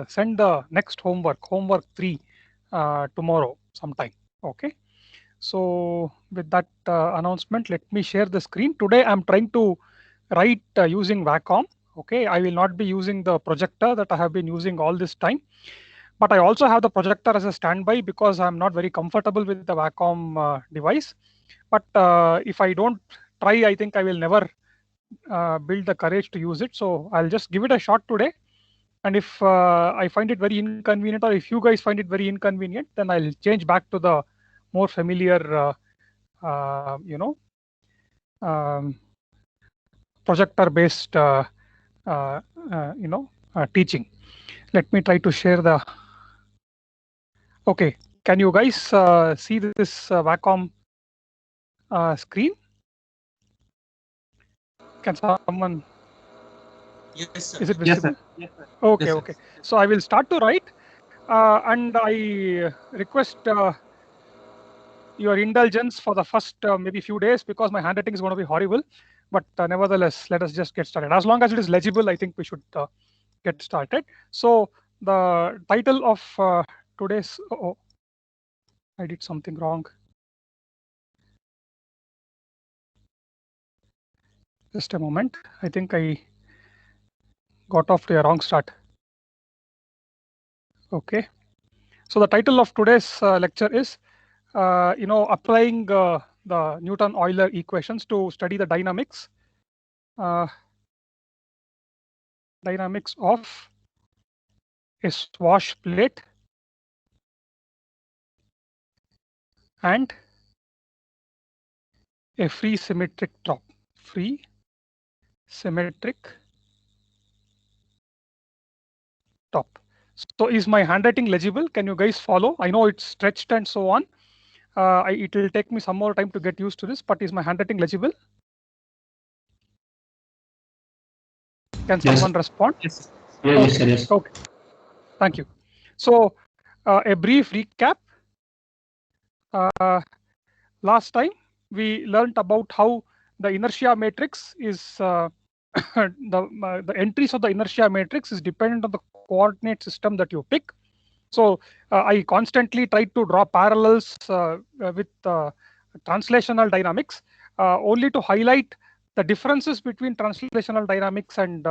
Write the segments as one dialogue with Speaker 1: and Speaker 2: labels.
Speaker 1: send the next homework 3 tomorrow sometime. Okay. So with that announcement, let me share the screen. Today I'm trying to write using Wacom. Okay, I will not be using the projector that I have been using all this time, but I also have the projector as a standby because I'm not very comfortable with the Wacom device. But if I don't try, I think I will never build the courage to use it. So I'll just give it a shot today. And if I find it very inconvenient, or if you guys find it very inconvenient, then I'll change back to the more familiar, um, projector-based, teaching. Let me try to share the. Okay, can you guys see this Wacom screen? Can someone?
Speaker 2: Yes, sir.
Speaker 1: Is it visible?
Speaker 2: Yes, sir.
Speaker 1: Okay,
Speaker 2: Yes, sir.
Speaker 1: okay. So I will start to write, and I request your indulgence for the first maybe few days because my handwriting is going to be horrible. But nevertheless, let us just get started. As long as it is legible, I think we should get started. So the title of today's. Oh, I did something wrong. Just a moment. I think I got off to a wrong start. Okay. So the title of today's lecture is, applying the Newton-Euler equations to study the dynamics of a swash plate and a free symmetric top. Free symmetric top. So is my handwriting legible? Can you guys follow? I know it's stretched and so on. It will take me some more time to get used to this, but is my handwriting legible? Can someone respond?
Speaker 2: Yes.
Speaker 3: Yes, yes.
Speaker 1: Okay. Thank you. So a brief recap. Last time we learned about how the inertia matrix is the entries of the inertia matrix is dependent on the coordinate system that you pick. So I constantly try to draw parallels with translational dynamics, only to highlight the differences between translational dynamics and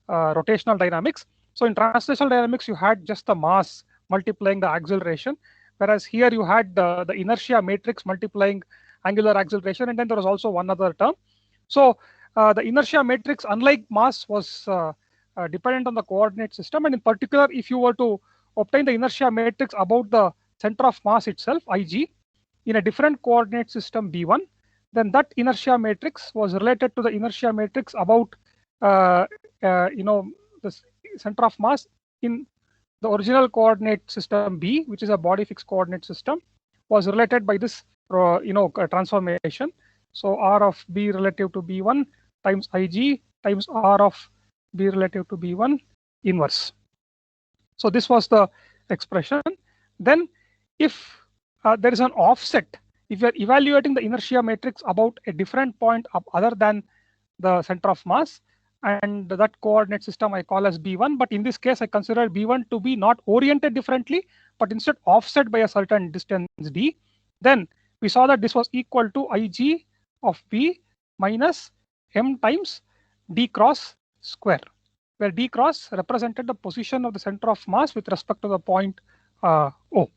Speaker 1: rotational dynamics. So in translational dynamics, you had just the mass multiplying the acceleration, whereas here you had the inertia matrix multiplying angular acceleration, and then there was also one other term. So the inertia matrix, unlike mass, was dependent on the coordinate system, and in particular, if you were to obtain the inertia matrix about the center of mass itself, Ig, in a different coordinate system B1, then that inertia matrix was related to the inertia matrix about the center of mass in the original coordinate system B, which is a body fixed coordinate system, was related by this transformation. So R of B relative to B1 times Ig times R of B relative to B1 inverse. So this was the expression. Then if there is an offset, if you are evaluating the inertia matrix about a different point other than the center of mass, and that coordinate system I call as B1, but in this case I consider B1 to be not oriented differently, but instead offset by a certain distance d, then we saw that this was equal to Ig of B minus m times d cross square, where d cross represented the position of the center of mass with respect to the point O.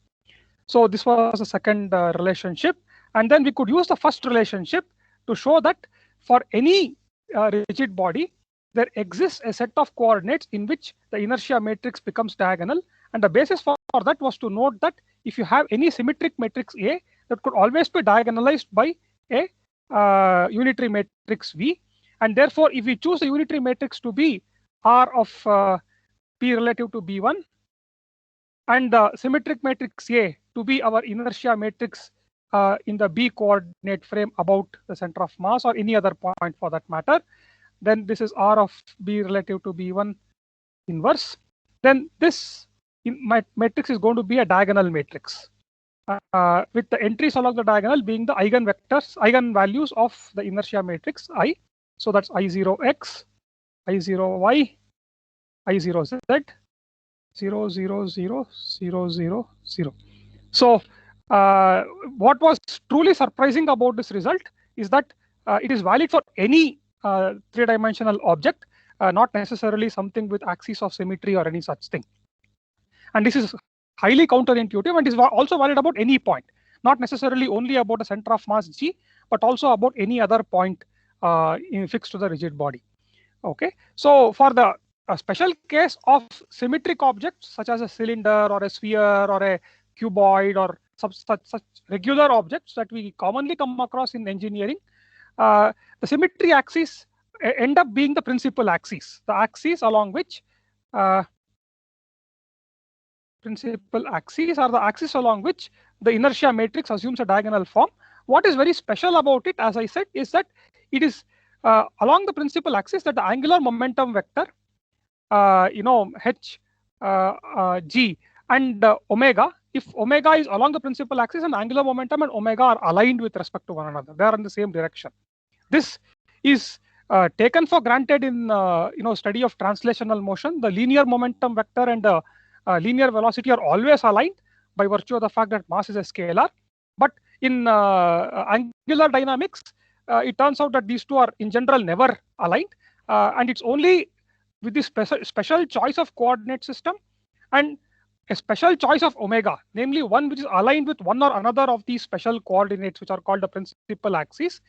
Speaker 1: So this was the second relationship, and then we could use the first relationship to show that for any rigid body, there exists a set of coordinates in which the inertia matrix becomes diagonal, and the basis for that was to note that if you have any symmetric matrix A, that could always be diagonalized by a unitary matrix V, and therefore if we choose the unitary matrix to be R of P relative to B1 and the symmetric matrix A to be our inertia matrix in the B coordinate frame about the center of mass or any other point for that matter, then this is R of B relative to B1 inverse. Then this matrix is going to be a diagonal matrix with the entries along the diagonal being the eigenvalues of the inertia matrix I. So that's I0x, I0y, I0z, 0, 0, 0, 0, 0, 0. So what was truly surprising about this result is that it is valid for any three-dimensional object, not necessarily something with axis of symmetry or any such thing. And this is highly counterintuitive and is also valid about any point, not necessarily only about a center of mass G, but also about any other point fixed to the rigid body. Okay, so for the special case of symmetric objects such as a cylinder or a sphere or a cuboid or such regular objects that we commonly come across in engineering, the symmetry axis end up being the principal axis, the axis along which principal axis or the axis along which the inertia matrix assumes a diagonal form. What is very special about it, as I said, is that it is along the principal axis that the angular momentum vector, h g and omega, if omega is along the principal axis, and angular momentum and omega are aligned with respect to one another, they are in the same direction. This is taken for granted in study of translational motion. The linear momentum vector and the linear velocity are always aligned by virtue of the fact that mass is a scalar. But in angular dynamics, it turns out that these two are in general never aligned, and it's only with this special choice of coordinate system and a special choice of omega, namely one which is aligned with one or another of these special coordinates, which are called the principal axis,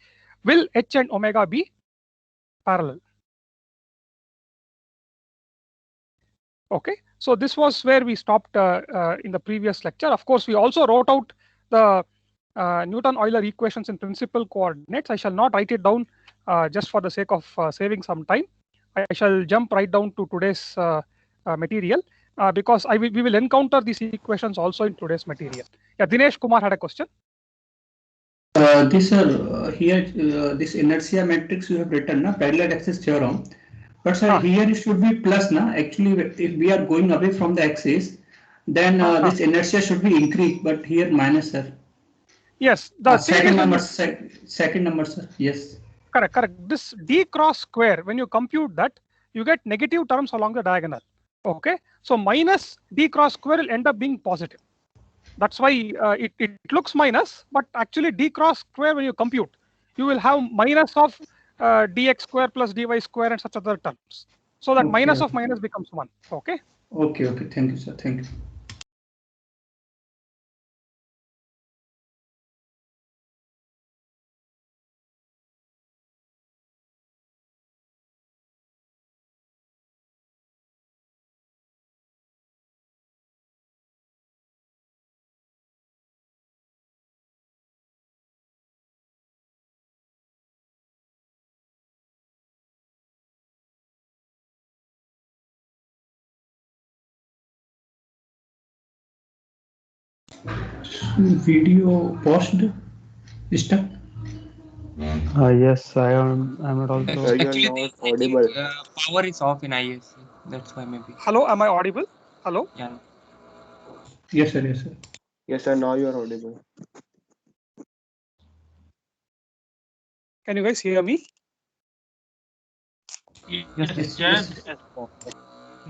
Speaker 1: will h and omega be parallel. Okay, so this was where we stopped in the previous lecture. Of course, we also wrote out the Newton-Euler equations in principal coordinates. I shall not write it down just for the sake of saving some time. I shall jump right down to today's material because we will encounter these equations also in today's material. Yeah, Dinesh Kumar had a question.
Speaker 3: This here this inertia matrix you have written, parallel axis theorem. But sir, here it should be plus, actually, if we are going away from the axis, then this inertia should be increased, but here minus, sir.
Speaker 1: Yes, the
Speaker 3: second number, second number, sir. Yes.
Speaker 1: Correct. This d cross square, when you compute that, you get negative terms along the diagonal. Okay, so minus d cross square will end up being positive. That's why it looks minus, but actually d cross square, when you compute, you will have minus of dx square plus dy square and such other terms. So that minus of minus becomes 1. Okay.
Speaker 3: Okay. Thank you, sir. Thank you. Video paused. Stuck.
Speaker 4: Yes, I am. I'm also.
Speaker 2: Actually, not audible. Power is off in ISC. That's why maybe.
Speaker 1: Hello, am I audible? Hello.
Speaker 2: Yeah.
Speaker 3: Yes, sir.
Speaker 5: Yes, sir. Now you are audible.
Speaker 1: Can you guys hear me?
Speaker 6: Yes.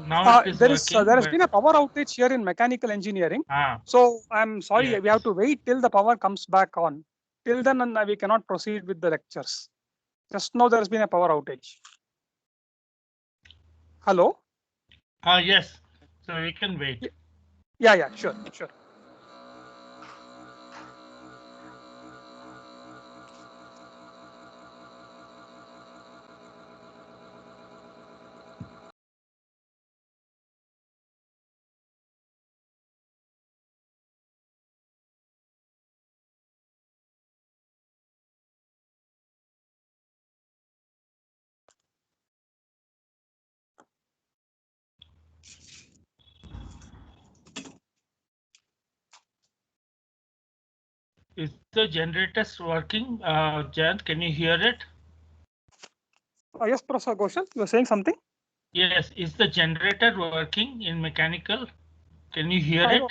Speaker 6: Now
Speaker 1: there has been a power outage here in mechanical engineering. So I'm sorry, we have to wait till the power comes back on. Till then, we cannot proceed with the lectures. Just now, there has been a power outage. Hello?
Speaker 6: Yes. So we can wait.
Speaker 1: Yeah, sure.
Speaker 6: Is the generators working? Jayant, can you hear it?
Speaker 1: Yes, Professor Ghoshal, you were saying something?
Speaker 6: Yes. Is the generator working in mechanical? Can you hear it?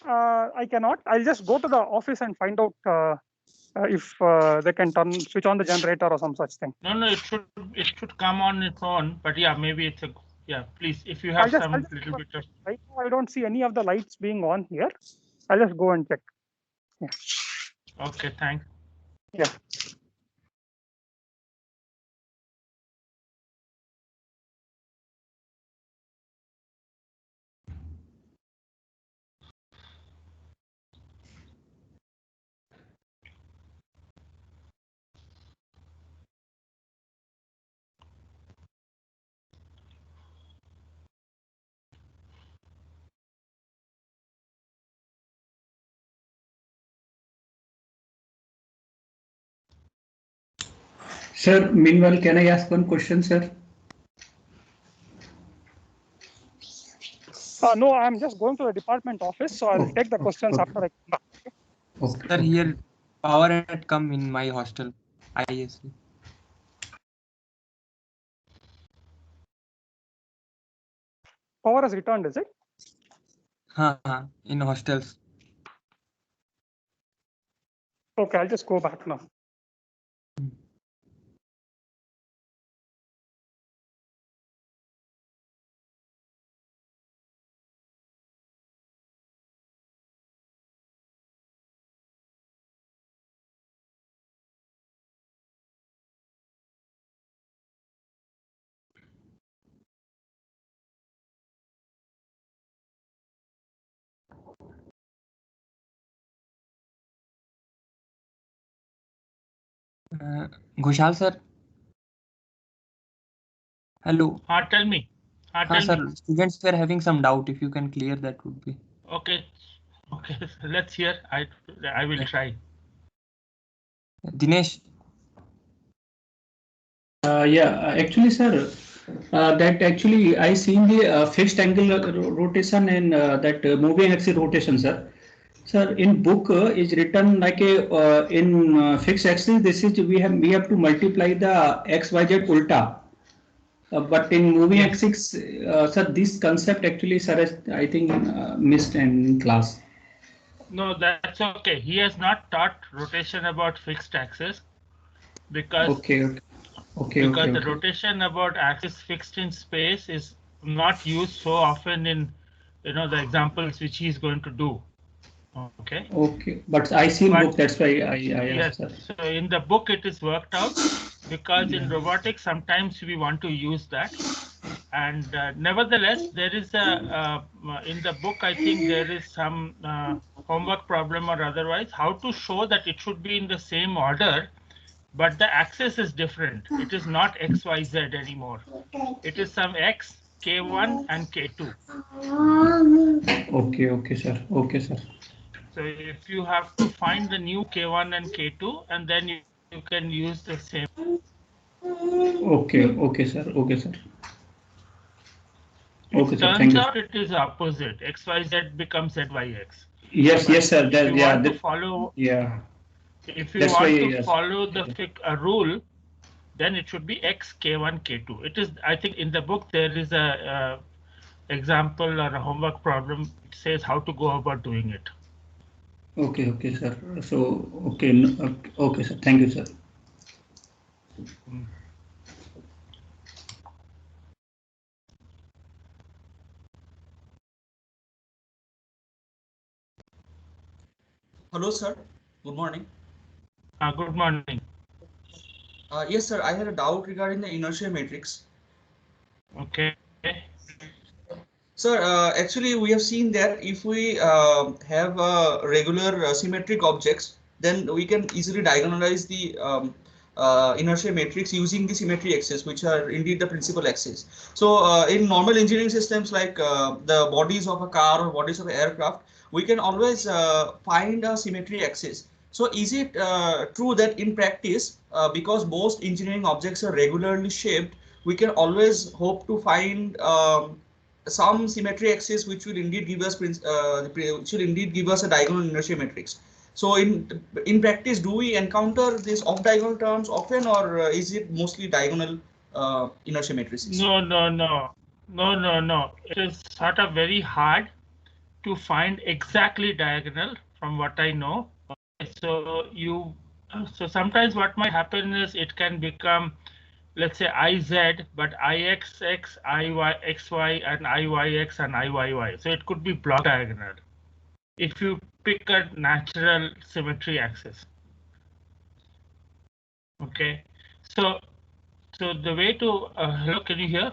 Speaker 1: I cannot. I'll just go to the office and find out if they can switch on the generator or some such thing.
Speaker 6: No, it should come on its own. But yeah, maybe it's Yeah, please, if you have some little bit of.
Speaker 1: Right now, I don't see any of the lights being on here. I'll just go and check. Yeah.
Speaker 6: Okay, thanks.
Speaker 1: Yeah.
Speaker 3: Sir, meanwhile, can I ask one question, sir?
Speaker 1: No, I'm just going to the department office, so I'll take the questions after I come back.
Speaker 3: Okay.
Speaker 2: Sir, here power had come in my hostel. ISC.
Speaker 1: Power has returned, is it?
Speaker 2: In hostels.
Speaker 1: Okay, I'll just go back now.
Speaker 2: Ghoshal sir. Hello.
Speaker 6: Tell me. Tell
Speaker 2: Sir,
Speaker 6: me.
Speaker 2: students were having some doubt. If you can clear, that would be.
Speaker 6: Okay. Okay. Let's hear. I will try.
Speaker 2: Dinesh.
Speaker 3: Actually, sir, that actually I seen the fixed angle rotation and that moving axis rotation, sir. Sir, in book is written like a in fixed axis. This is we have to multiply the x y z ulta. But in moving
Speaker 6: Yes.
Speaker 3: axis, sir, this concept actually, sir, is, I think missed in class.
Speaker 6: No, that's okay. He has not taught rotation about fixed axis because
Speaker 3: Okay.
Speaker 6: the rotation about axis fixed in space is not used so often in the examples which he is going to do. Okay.
Speaker 3: Okay, but I seen book, that's why I
Speaker 6: yes.
Speaker 3: asked, sir.
Speaker 6: So in the book it is worked out because in robotics sometimes we want to use that, and nevertheless there is a in the book I think there is some homework problem or otherwise how to show that it should be in the same order, but the axis is different. It is not XYZ anymore. It is some X, K1 and K2.
Speaker 3: Okay, sir. Okay, sir.
Speaker 6: So if you have to find the new K1 and K2, and then you can use the same.
Speaker 3: Okay, sir. Okay, sir. Okay, sir. Thank
Speaker 6: Turns
Speaker 3: you.
Speaker 6: out it is opposite. XYZ becomes ZYX.
Speaker 3: Yes, sir.
Speaker 6: If you
Speaker 3: yeah,
Speaker 6: want to follow,
Speaker 3: yeah.
Speaker 6: if you
Speaker 3: That's
Speaker 6: want
Speaker 3: why,
Speaker 6: to
Speaker 3: yes.
Speaker 6: follow the rule, then it should be X, K1, K2. It is, I think, in the book there is a example or a homework problem. It says how to go about doing it.
Speaker 3: Okay, sir. So, okay, sir. Thank you, sir.
Speaker 7: Hello, sir. Good morning.
Speaker 6: Good morning.
Speaker 7: Yes, sir. I had a doubt regarding the inertia matrix.
Speaker 6: Okay.
Speaker 7: Sir, actually, we have seen that if we have regular symmetric objects, then we can easily diagonalize the inertia matrix using the symmetry axes, which are indeed the principal axes. So in normal engineering systems like the bodies of a car or bodies of an aircraft, we can always find a symmetry axis. So is it true that in practice, because most engineering objects are regularly shaped, we can always hope to find some symmetry axis which will indeed give us a diagonal inertia matrix. So in practice, do we encounter these off diagonal terms often, or is it mostly diagonal inertia matrices?
Speaker 6: No. It is sort of very hard to find exactly diagonal from what I know. So sometimes what might happen is it can become let's say IZ, but IXX, IYXY, and IYX and IYY. So it could be block diagonal if you pick a natural symmetry axis. Okay, so the way to hello, can you hear?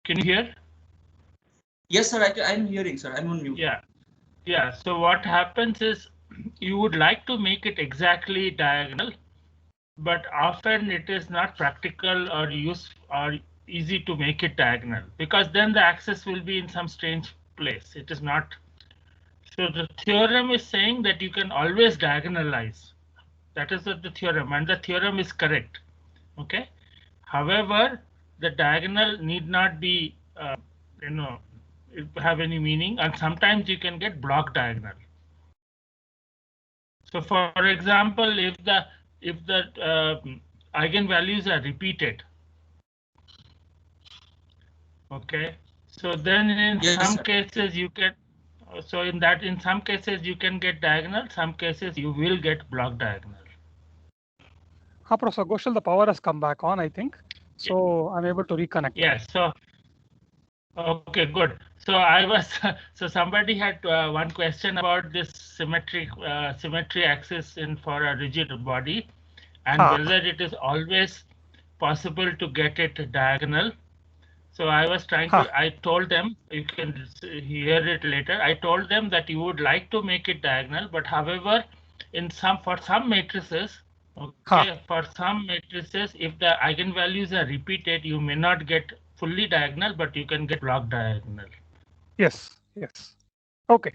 Speaker 6: Can you hear?
Speaker 7: Yes, sir. I'm hearing, sir. I'm on mute.
Speaker 6: Yeah. So what happens is you would like to make it exactly diagonal, but often it is not practical or easy to make it diagonal, because then the axis will be in some strange place. It is not. So the theorem is saying that you can always diagonalize. That is the theorem, and the theorem is correct. Okay. However, the diagonal need not be, have any meaning, and sometimes you can get block diagonal. So, for example, if the eigenvalues are repeated, okay, so then in some cases you can. So in some cases you can get diagonal. Some cases you will get block diagonal.
Speaker 1: Professor Ghoshal, the power has come back on, I think. So I'm able to reconnect.
Speaker 6: Yes. So okay, good. So I was so somebody had one question about this symmetry axis for a rigid body, and whether it is always possible to get it diagonal. So I was trying to. I told them, you can hear it later. I told them that you would like to make it diagonal, but however, for some matrices, okay, for some matrices, if the eigenvalues are repeated, you may not get fully diagonal, but you can get block diagonal.
Speaker 1: Yes. Okay.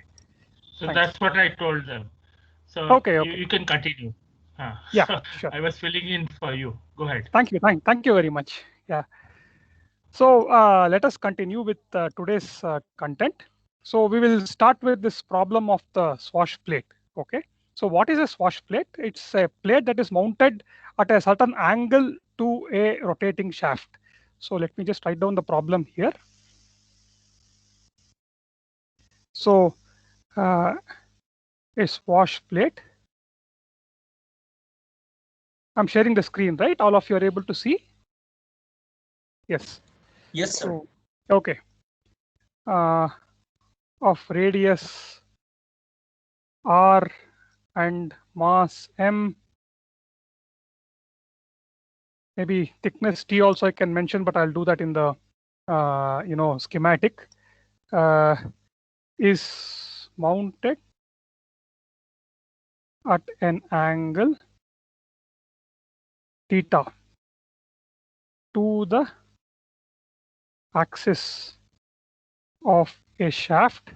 Speaker 6: So that's what I told them. So
Speaker 1: okay.
Speaker 6: You can continue.
Speaker 1: Yeah,
Speaker 6: so
Speaker 1: sure.
Speaker 6: I was filling in for you. Go ahead.
Speaker 1: Thank you. Thank you very much. Yeah. So let us continue with today's content. So we will start with this problem of the swash plate. Okay. So what is a swash plate? It's a plate that is mounted at a certain angle to a rotating shaft. So let me just write down the problem here. So a swash plate. I'm sharing the screen, right? All of you are able to see? Yes.
Speaker 7: Yes, sir.
Speaker 1: So, okay. Of radius r and mass m. Maybe thickness t also I can mention, but I'll do that in the schematic. Is mounted at an angle theta to the axis of a shaft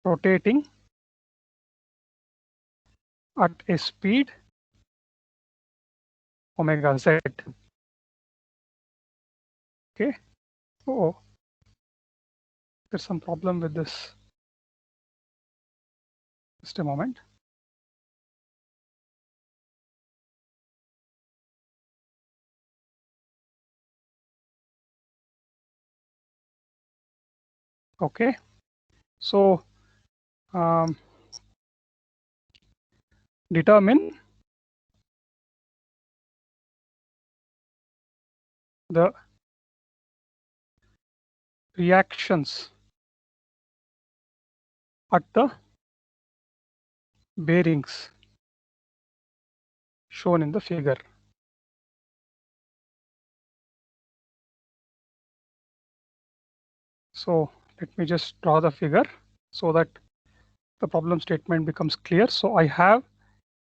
Speaker 1: rotating at a speed omega z. Okay. Oh, there's some problem with this. Just a moment. Okay. So determine the reactions at the bearings shown in the figure. So let me just draw the figure so that the problem statement becomes clear. So I have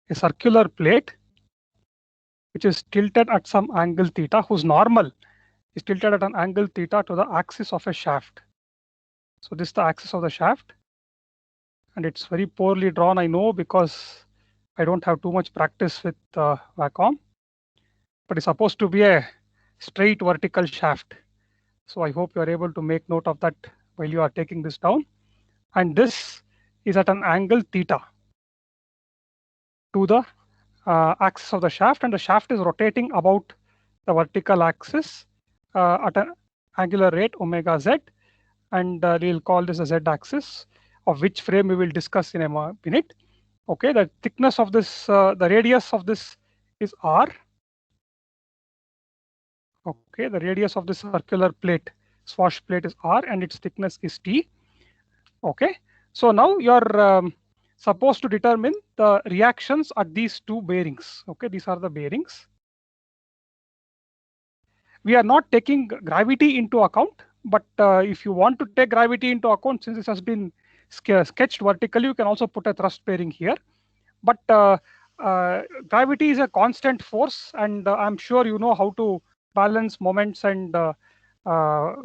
Speaker 1: a circular plate which is tilted at some angle theta, whose normal is tilted at an angle theta to the axis of a shaft. So this is the axis of the shaft, and it's very poorly drawn, I know, because I don't have too much practice with Wacom, but it's supposed to be a straight vertical shaft. So I hope you are able to make note of that while you are taking this down. And this is at an angle theta to the axis of the shaft, and the shaft is rotating about the vertical axis at an angular rate omega z, and we'll call this a z axis, of which frame we will discuss in a minute. Okay, the thickness of this, the radius of this is r, Okay, the radius of the circular plate, swash plate, is r, and its thickness is t. Okay, so now you're supposed to determine the reactions at these two bearings. Okay, these are the bearings. We are not taking gravity into account, but if you want to take gravity into account, since this has been sketched vertically, you can also put a thrust bearing here. But gravity is a constant force, and I'm sure you know how to balance moments and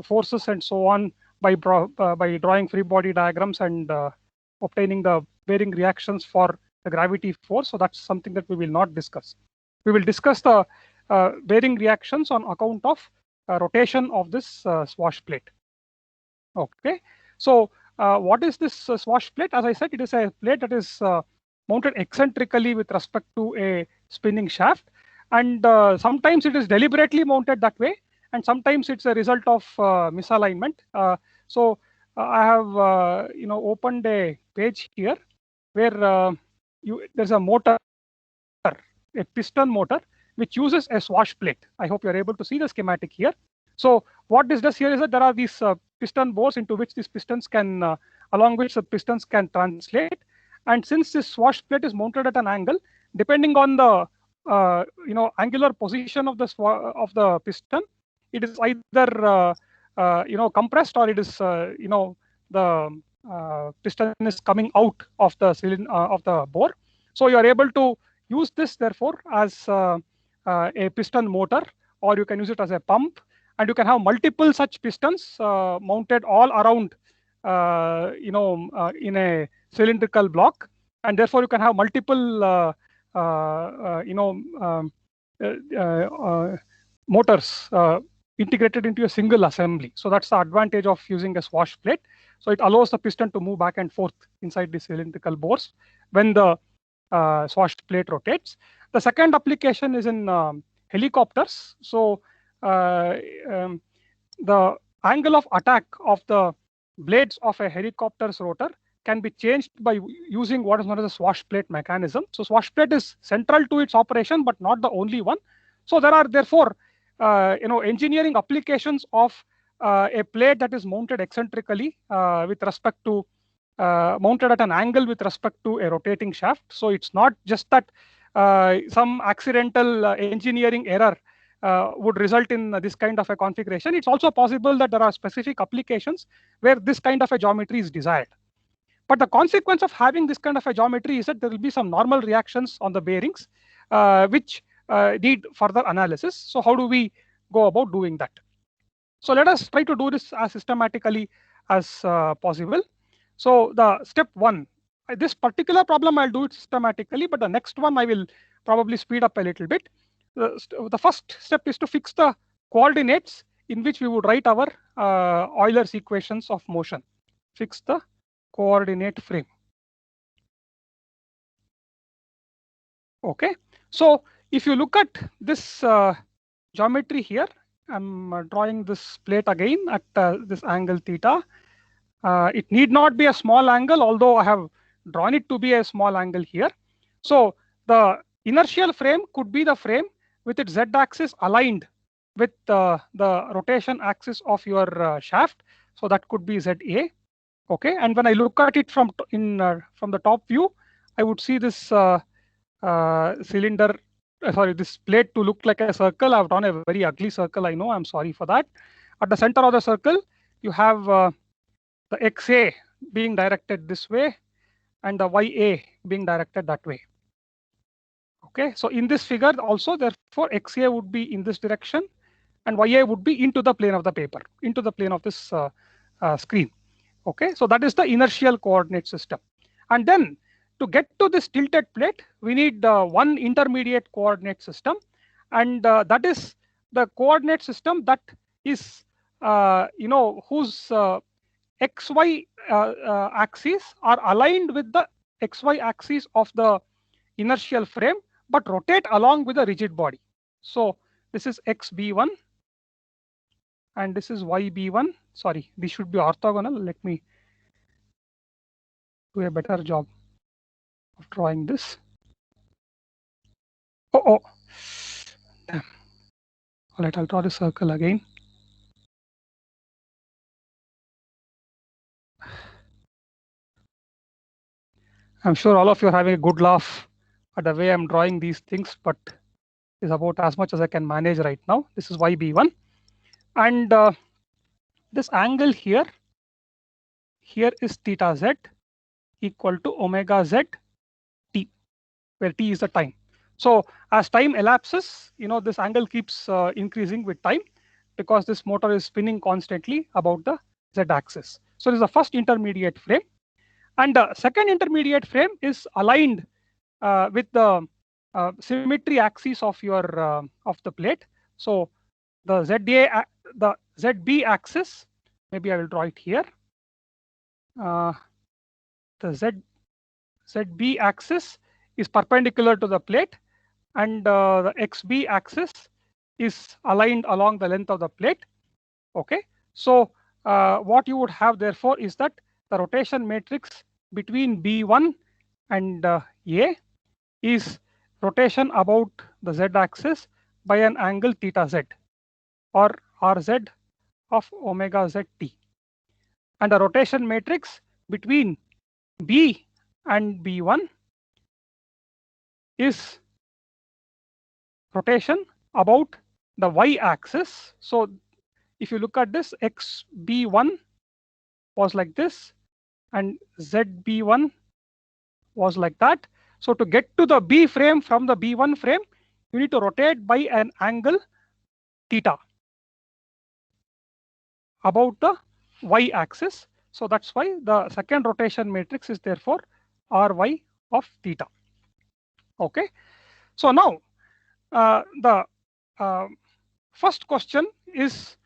Speaker 1: forces and so on by drawing free body diagrams and obtaining the bearing reactions for the gravity force. So that's something that we will not discuss. We will discuss the bearing reactions on account of rotation of this swash plate. Okay, so what is this swash plate? As I said, it is a plate that is mounted eccentrically with respect to a spinning shaft, and sometimes it is deliberately mounted that way, and sometimes it's a result of misalignment. So I have opened a page here where there's a motor, a piston motor, which uses a swash plate. I hope you're able to see the schematic here. So what this does here is that there are these piston bores into which these pistons can, along which the pistons can translate. And since this swash plate is mounted at an angle, depending on the angular position of the piston, it is either compressed, or it is the piston is coming out of the cylinder of the bore. So you are able to use this therefore as a piston motor, or you can use it as a pump, and you can have multiple such pistons mounted all around in a cylindrical block, and therefore you can have multiple motors integrated into a single assembly. So that's the advantage of using a swash plate. So it allows the piston to move back and forth inside the cylindrical bores when the swash plate rotates. The second application is in helicopters. So the angle of attack of the blades of a helicopter's rotor can be changed by using what is known as a swash plate mechanism. So swash plate is central to its operation, but not the only one. So there are therefore engineering applications of a plate that is mounted eccentrically with respect to mounted at an angle with respect to a rotating shaft. So it's not just that some accidental engineering error would result in this kind of a configuration. It's also possible that there are specific applications where this kind of a geometry is desired. But the consequence of having this kind of a geometry is that there will be some normal reactions on the bearings, which need further analysis. So how do we go about doing that? So let us try to do this as systematically as possible. So the step one, this particular problem I'll do it systematically, but the next one I will probably speed up a little bit. The first step is to fix the coordinates in which we would write our Euler's equations of motion. Fix the coordinate frame. Okay, so if you look at this geometry here, I'm drawing this plate again at this angle theta. It need not be a small angle, although I have drawn it to be a small angle here. So the inertial frame could be the frame with its z-axis aligned with the rotation axis of your shaft. So that could be ZA. Okay, and when I look at it from the top view, I would see this this plate to look like a circle. I've drawn a very ugly circle, I know, I'm sorry for that. At the center of the circle, you have the XA being directed this way and the YA being directed that way. Okay, so in this figure also, therefore, XA would be in this direction and YA would be into the plane of the paper, into the plane of this screen. Okay, so that is the inertial coordinate system. And then to get to this tilted plate, we need one intermediate coordinate system, and that is the coordinate system that is whose XY axes are aligned with the XY axis of the inertial frame, but rotate along with a rigid body. So this is XB1 and this is YB1. Sorry, this should be orthogonal. Let me do a better job of drawing this. Damn. All right, I'll draw the circle again. I'm sure all of you are having a good laugh at the way I'm drawing these things, but it's about as much as I can manage right now. This is YB1. And this angle here is theta z equal to omega z t, where t is the time. So as time elapses, this angle keeps increasing with time because this motor is spinning constantly about the z axis. So this is the first intermediate frame. And the second intermediate frame is aligned with the symmetry axis of your of the plate. So the ZB axis, maybe I will draw it here. The ZB axis is perpendicular to the plate, and the XB axis is aligned along the length of the plate. Okay, so what you would have therefore is that the rotation matrix between B1 and A is rotation about the Z axis by an angle theta Z, or Rz of omega zt. And the rotation matrix between B and B1 is rotation about the y axis. So if you look at this, xb1 was like this and zb1 was like that. So to get to the B frame from the B1 frame, you need to rotate by an angle theta about the y axis. So that's why the second rotation matrix is therefore Ry of theta. Okay, so now the first question is,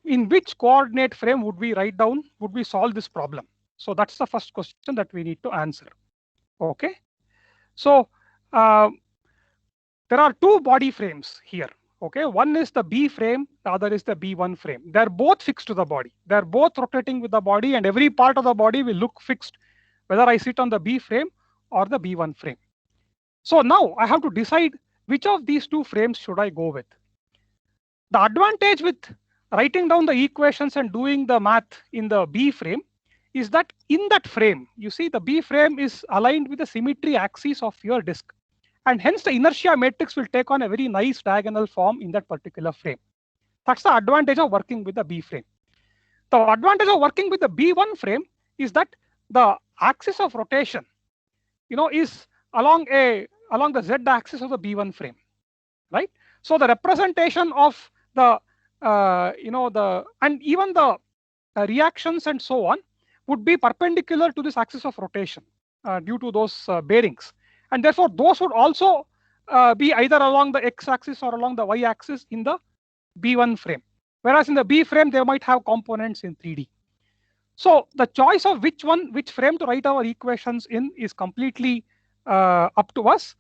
Speaker 1: in which coordinate frame would we solve this problem? So that's the first question that we need to answer. Okay, so there are two body frames here. Okay, one is the B frame, the other is the B1 frame. They're both fixed to the body. They're both rotating with the body, and every part of the body will look fixed, whether I sit on the B frame or the B1 frame. So now I have to decide which of these two frames should I go with. The advantage with writing down the equations and doing the math in the B frame is that in that frame, you see the B frame is aligned with the symmetry axis of your disk. And hence the inertia matrix will take on a very nice diagonal form in that particular frame. That's the advantage of working with the B frame. The advantage of working with the B1 frame is that the axis of rotation, is along the Z axis of the B1 frame, right? So the representation of the, and even the reactions and so on would be perpendicular to this axis of rotation due to those bearings. And therefore, those would also be either along the x-axis or along the y-axis in the B1 frame. Whereas in the B frame, they might have components in 3D. So the choice of which frame to write our equations in is completely up to us.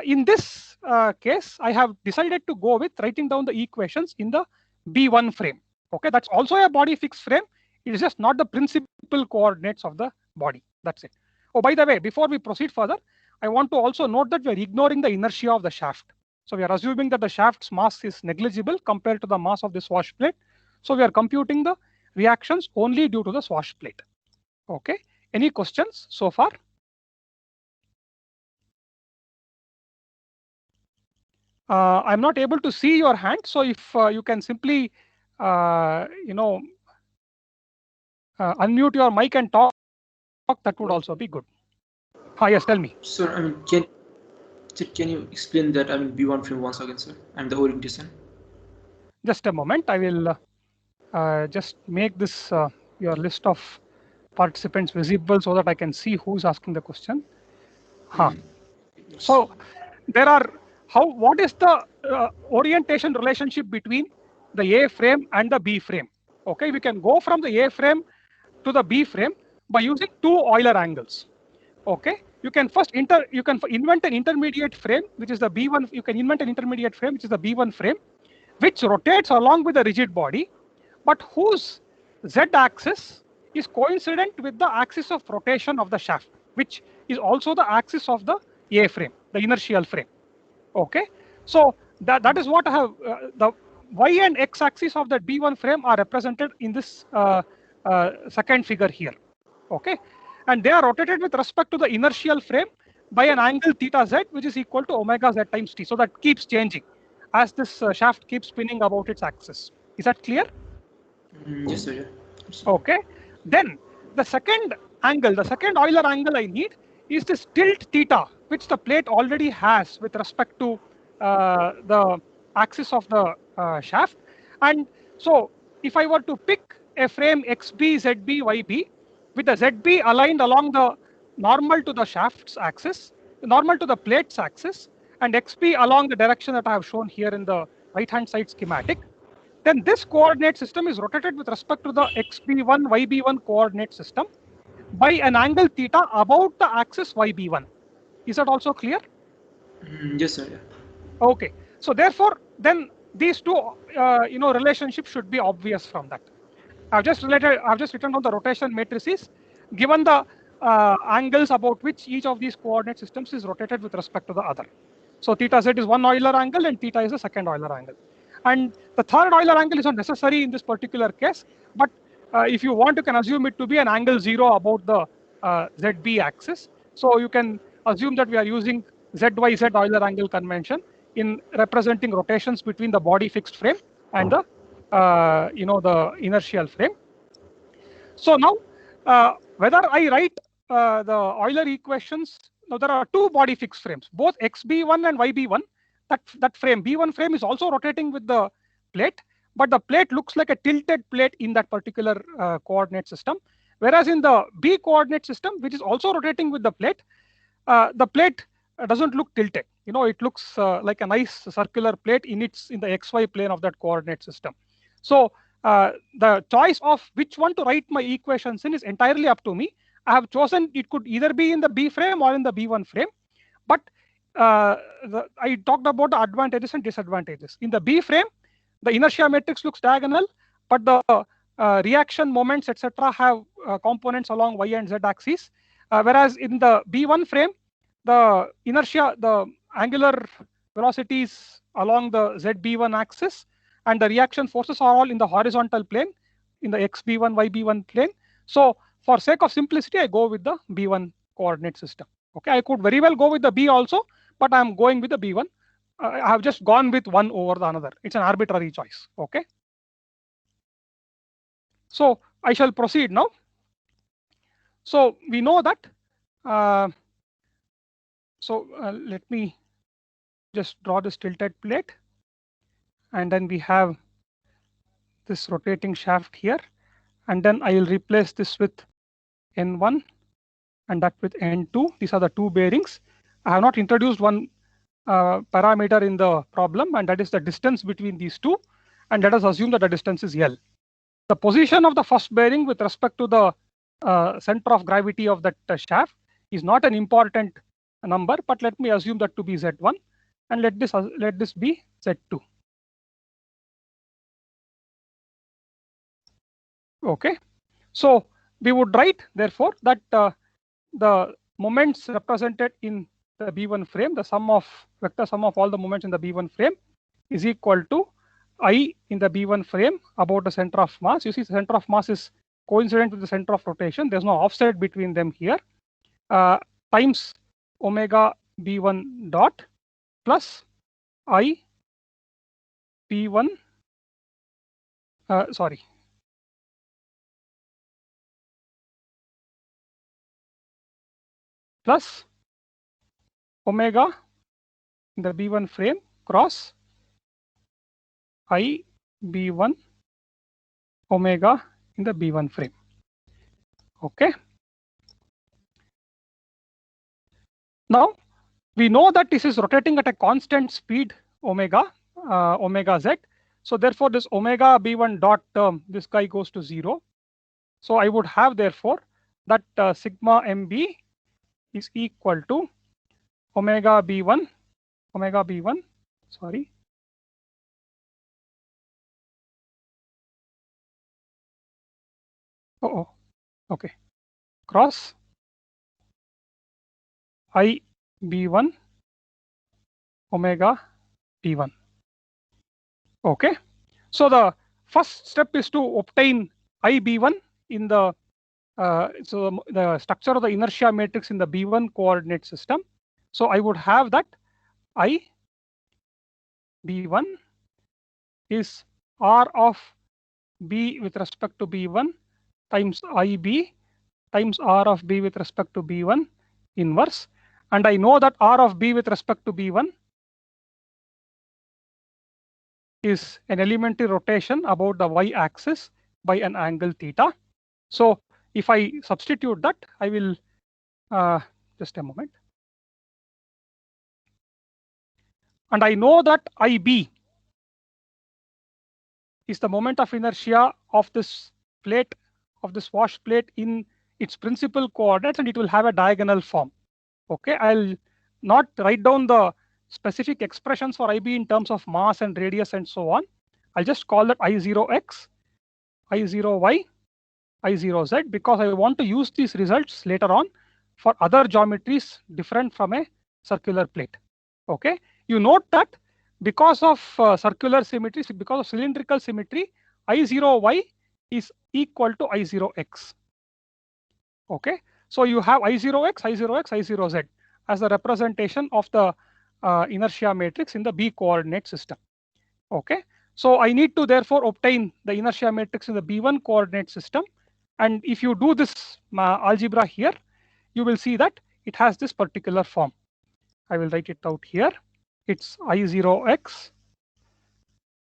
Speaker 1: In this case, I have decided to go with writing down the equations in the B1 frame. Okay, that's also a body fixed frame. It is just not the principal coordinates of the body. That's it. Oh, by the way, before we proceed further, I want to also note that we are ignoring the inertia of the shaft. So we are assuming that the shaft's mass is negligible compared to the mass of the swash plate. So we are computing the reactions only due to the swash plate. Okay, any questions so far? I'm not able to see your hand, so if you can simply, unmute your mic and talk, that would also be good. Yes, tell me.
Speaker 8: Sir, can you explain that? B1 frame once again, sir, and the orientation. Just
Speaker 1: a moment. I will just make this your list of participants visible so that I can see who's asking the question. So there are what is the orientation relationship between the A frame and the B frame? Okay, we can go from the A frame to the B frame by using two Euler angles. Okay, you can invent an intermediate frame, which is the B1. You can invent an intermediate frame, which is the B1 frame, which rotates along with the rigid body, but whose Z-axis is coincident with the axis of rotation of the shaft, which is also the axis of the A frame, the inertial frame. Okay, so that is what I have. y and x axis of that B1 frame are represented in this second figure here. Okay, and they are rotated with respect to the inertial frame by an angle theta z, which is equal to omega z times t. So that keeps changing as this shaft keeps spinning about its axis. Is that clear?
Speaker 8: Yes, sir. Yeah.
Speaker 1: Okay. Then the second angle, the second Euler angle I need is this tilt theta, which the plate already has with respect to the axis of the shaft. And so if I were to pick a frame XB, ZB, YB with the ZB aligned along the normal to the shaft's axis, normal to the plate's axis, and XB along the direction that I have shown here in the right-hand side schematic, then this coordinate system is rotated with respect to the XB1, YB1 coordinate system by an angle theta about the axis YB1. Is that also clear?
Speaker 8: Yes, sir. Yeah.
Speaker 1: Okay. So therefore, then these two, relationships should be obvious from that. I've just written down the rotation matrices, given the angles about which each of these coordinate systems is rotated with respect to the other. So theta z is one Euler angle and theta is the second Euler angle. And the third Euler angle is not necessary in this particular case, but if you want, you can assume it to be an angle 0 about the ZB axis. So you can assume that we are using ZYZ Euler angle convention in representing rotations between the body fixed frame and the the inertial frame. So now whether I write the Euler equations, now there are two body fixed frames, both XB1 and YB1. That frame B1 frame is also rotating with the plate, but the plate looks like a tilted plate in that particular coordinate system, whereas in the B coordinate system, which is also rotating with the plate doesn't look tilted. It looks like a nice circular plate in the XY plane of that coordinate system. So the choice of which one to write my equations in is entirely up to me. I have chosen it could either be in the B frame or in the B1 frame, but I talked about the advantages and disadvantages. In the B frame, the inertia matrix looks diagonal, but the reaction moments, etc., have components along y and z axes. Whereas in the B1 frame, the inertia, the angular velocities along the ZB1 axis, and the reaction forces are all in the horizontal plane, in the XB1, YB1 plane. So for sake of simplicity, I go with the B1 coordinate system. Okay, I could very well go with the B also, but I'm going with the B1. I have just gone with one over the another. It's an arbitrary choice. Okay. So I shall proceed now. So we know that. Let me just draw this tilted plate, and then we have this rotating shaft here, and then I will replace this with N1 and that with N2. These are the two bearings. I have not introduced one parameter in the problem, and that is the distance between these two, and let us assume that the distance is L. The position of the first bearing with respect to the center of gravity of that shaft is not an important number, but let me assume that to be Z1, and let this be Z2. Okay, so we would write therefore that the moments represented in the B1 frame, the vector sum of all the moments in the B1 frame is equal to I in the B1 frame about the center of mass. You see, the center of mass is coincident with the center of rotation. There's no offset between them here, times omega B1 dot plus I P1, plus omega in the B1 frame cross I B1 omega in the B1 frame. Okay. Now we know that this is rotating at a constant speed omega z. So therefore this omega B1 dot term, this guy goes to 0. So I would have therefore that sigma MB is equal to omega B1, sorry. Okay. Cross I B1 omega B1. Okay. So the first step is to obtain IB1 in the so the structure of the inertia matrix in the B1 coordinate system. So I would have that I B1 is R of B with respect to B1 times IB times R of B with respect to B1 inverse. And I know that R of B with respect to B1 is an elementary rotation about the y axis by an angle theta. So if I substitute that, I will just a moment. And I know that IB is the moment of inertia of this plate, of this wash plate in its principal coordinates, and it will have a diagonal form. Okay, I'll not write down the specific expressions for IB in terms of mass and radius and so on. I'll just call that I0x, I0y, I0z, because I want to use these results later on for other geometries different from a circular plate. Okay, you note that because of circular symmetry, because of cylindrical symmetry, I0y is equal to I0x. Okay, so you have I0x, I0x, I0z as the representation of the inertia matrix in the B coordinate system. Okay, so I need to therefore obtain the inertia matrix in the B1 coordinate system. And if you do this algebra here, you will see that it has this particular form. I will write it out here. It's I0x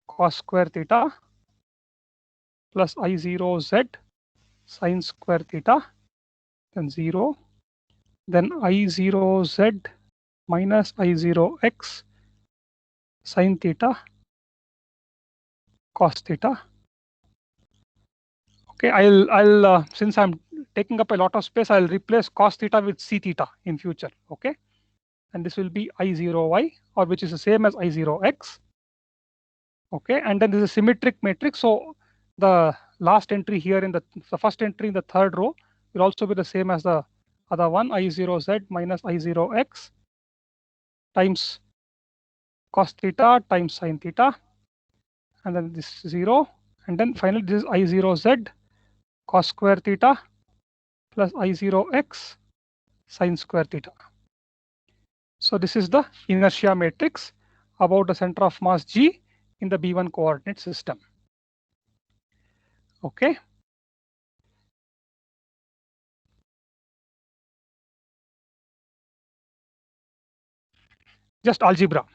Speaker 1: cos square theta plus I0z sine square theta, then 0, then I0z minus I0x sine theta cos theta. Okay, I'll since I'm taking up a lot of space, I'll replace cos theta with c theta in future. Okay, and this will be I0y, or which is the same as I0x. Okay, and then this is a symmetric matrix. So the last entry here in the first entry in the third row will also be the same as the other one, I0z minus I0x times cos theta times sine theta, and then this 0, and then finally this is I0z cos square theta plus I0x sine square theta. So this is the inertia matrix about the center of mass G in the B1 coordinate system. Okay. Just algebra.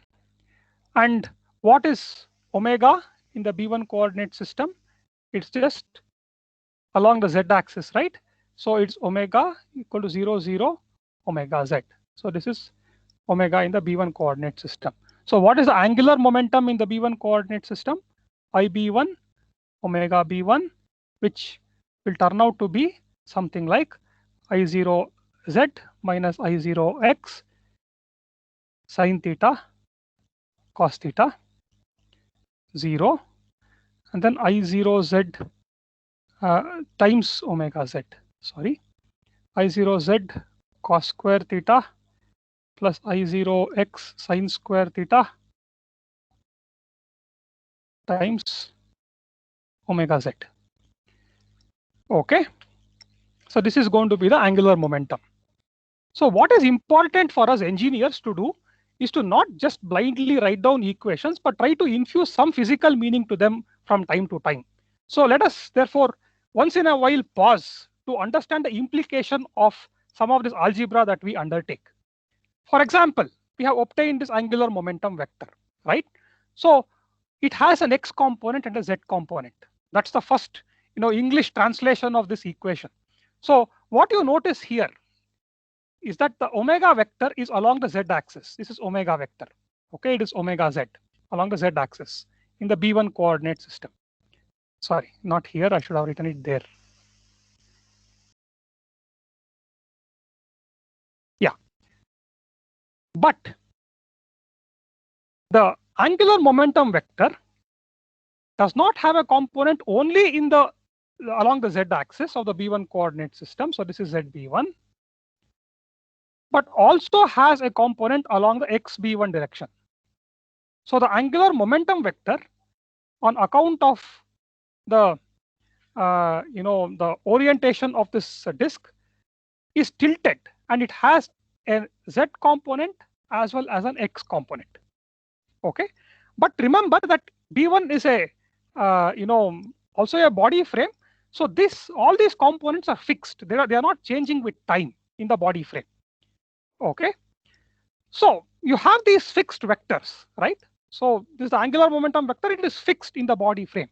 Speaker 1: And what is omega in the B1 coordinate system? It's just along the z axis, right? So it's omega equal to 0, 0, omega z. So this is omega in the B1 coordinate system. So what is the angular momentum in the B1 coordinate system? IB1 omega B1, which will turn out to be something like I0z minus I0x sine theta cos theta 0, and then I0z times omega z, sorry, I0z cos square theta plus I0x sine square theta times omega z. Okay, so this is going to be the angular momentum. So what is important for us engineers to do is to not just blindly write down equations, but try to infuse some physical meaning to them from time to time. So let us therefore once in a while pause to understand the implication of some of this algebra that we undertake. For example, we have obtained this angular momentum vector, right? So it has an x component and a z component. That's the first, English translation of this equation. So what you notice here is that the omega vector is along the z axis. This is omega vector. Okay, it is omega z along the z axis in the B1 coordinate system. Sorry, not here. I should have written it there. Yeah. But the angular momentum vector does not have a component only in the along the z axis of the B1 coordinate system. So this is ZB1, but also has a component along the XB1 direction. So the angular momentum vector on account of the the orientation of this disk is tilted, and it has a z component as well as an x component. Okay, but remember that B1 is a also a body frame. So all these components are fixed. They are not changing with time in the body frame. Okay, so you have these fixed vectors, right? So this is the angular momentum vector. It is fixed in the body frame.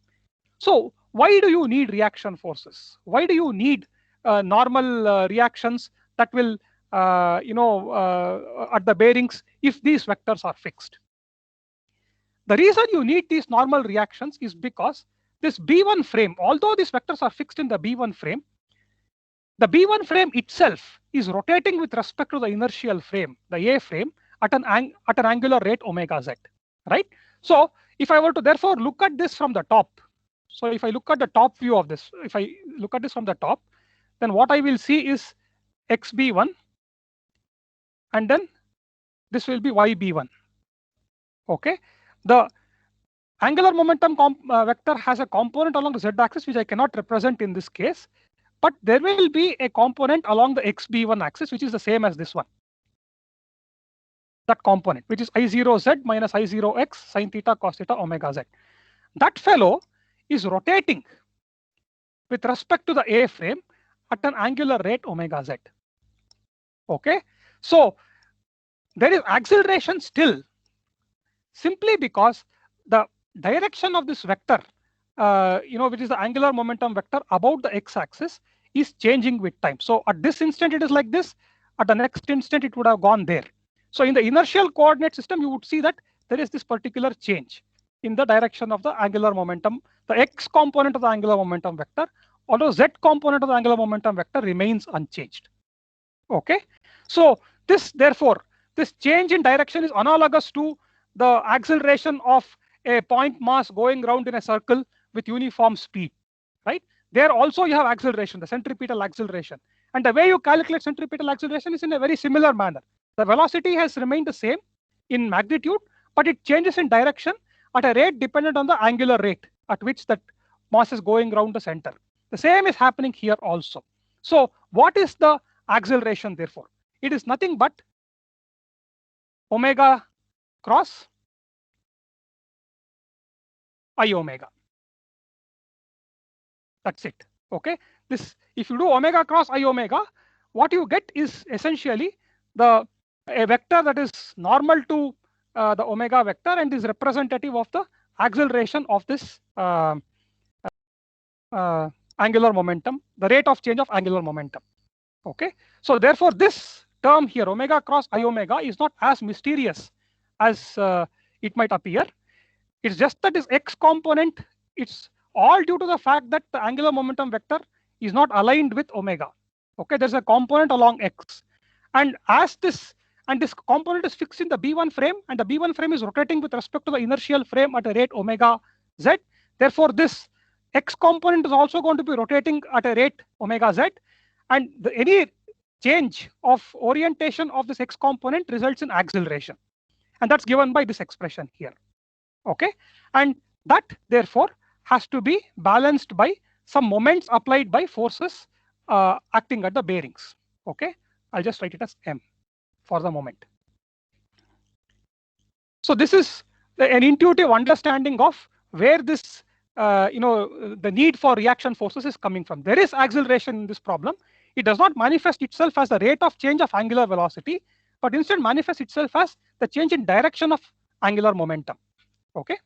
Speaker 1: So why do you need reaction forces? Why do you need normal reactions that will at the bearings if these vectors are fixed? The reason you need these normal reactions is because this B1 frame, although these vectors are fixed in the B1 frame, the B1 frame itself is rotating with respect to the inertial frame, the A frame, at an angular rate omega z, right? So if I were to therefore look at this from the top, so if I look at the top view of this, if I look at this from the top, then what I will see is xB1, and then this will be yB1. Okay, the angular momentum vector has a component along the z-axis which I cannot represent in this case, but there will be a component along the xB1 axis which is the same as this one. That component, which is I0z minus I0x sin theta cos theta omega z. That fellow is rotating with respect to the A frame at an angular rate omega z. Okay, so there is acceleration still, simply because the direction of this vector, which is the angular momentum vector about the x-axis, is changing with time. So at this instant it is like this, at the next instant it would have gone there. So in the inertial coordinate system, you would see that there is this particular change in the direction of the angular momentum, the x component of the angular momentum vector, although z component of the angular momentum vector remains unchanged. Okay, so therefore this change in direction is analogous to the acceleration of a point mass going around in a circle with uniform speed, right? There also you have acceleration, the centripetal acceleration, and the way you calculate centripetal acceleration is in a very similar manner. The velocity has remained the same in magnitude, but it changes in direction at a rate dependent on the angular rate at which that mass is going around the center. The same is happening here also. So what is the acceleration therefore? It is nothing but omega cross I omega. That's it. Okay. This, if you do omega cross I omega, what you get is essentially a vector that is normal to the omega vector and is representative of the acceleration of this angular momentum, the rate of change of angular momentum. Okay. So therefore, this term here, omega cross I omega, is not as mysterious as it might appear. It's just that this x component, it's all due to the fact that the angular momentum vector is not aligned with omega. Okay, there's a component along x, and this component is fixed in the B1 frame, and the B1 frame is rotating with respect to the inertial frame at a rate omega z. Therefore, this x component is also going to be rotating at a rate omega z, and any change of orientation of this x component results in acceleration, and that's given by this expression here. Okay, and that therefore has to be balanced by some moments applied by forces acting at the bearings. Okay, I'll just write it as m for the moment. So this is an intuitive understanding of where this the need for reaction forces is coming from. There is acceleration in this problem. It does not manifest itself as the rate of change of angular velocity, but instead manifests itself as the change in direction of angular momentum. Okay,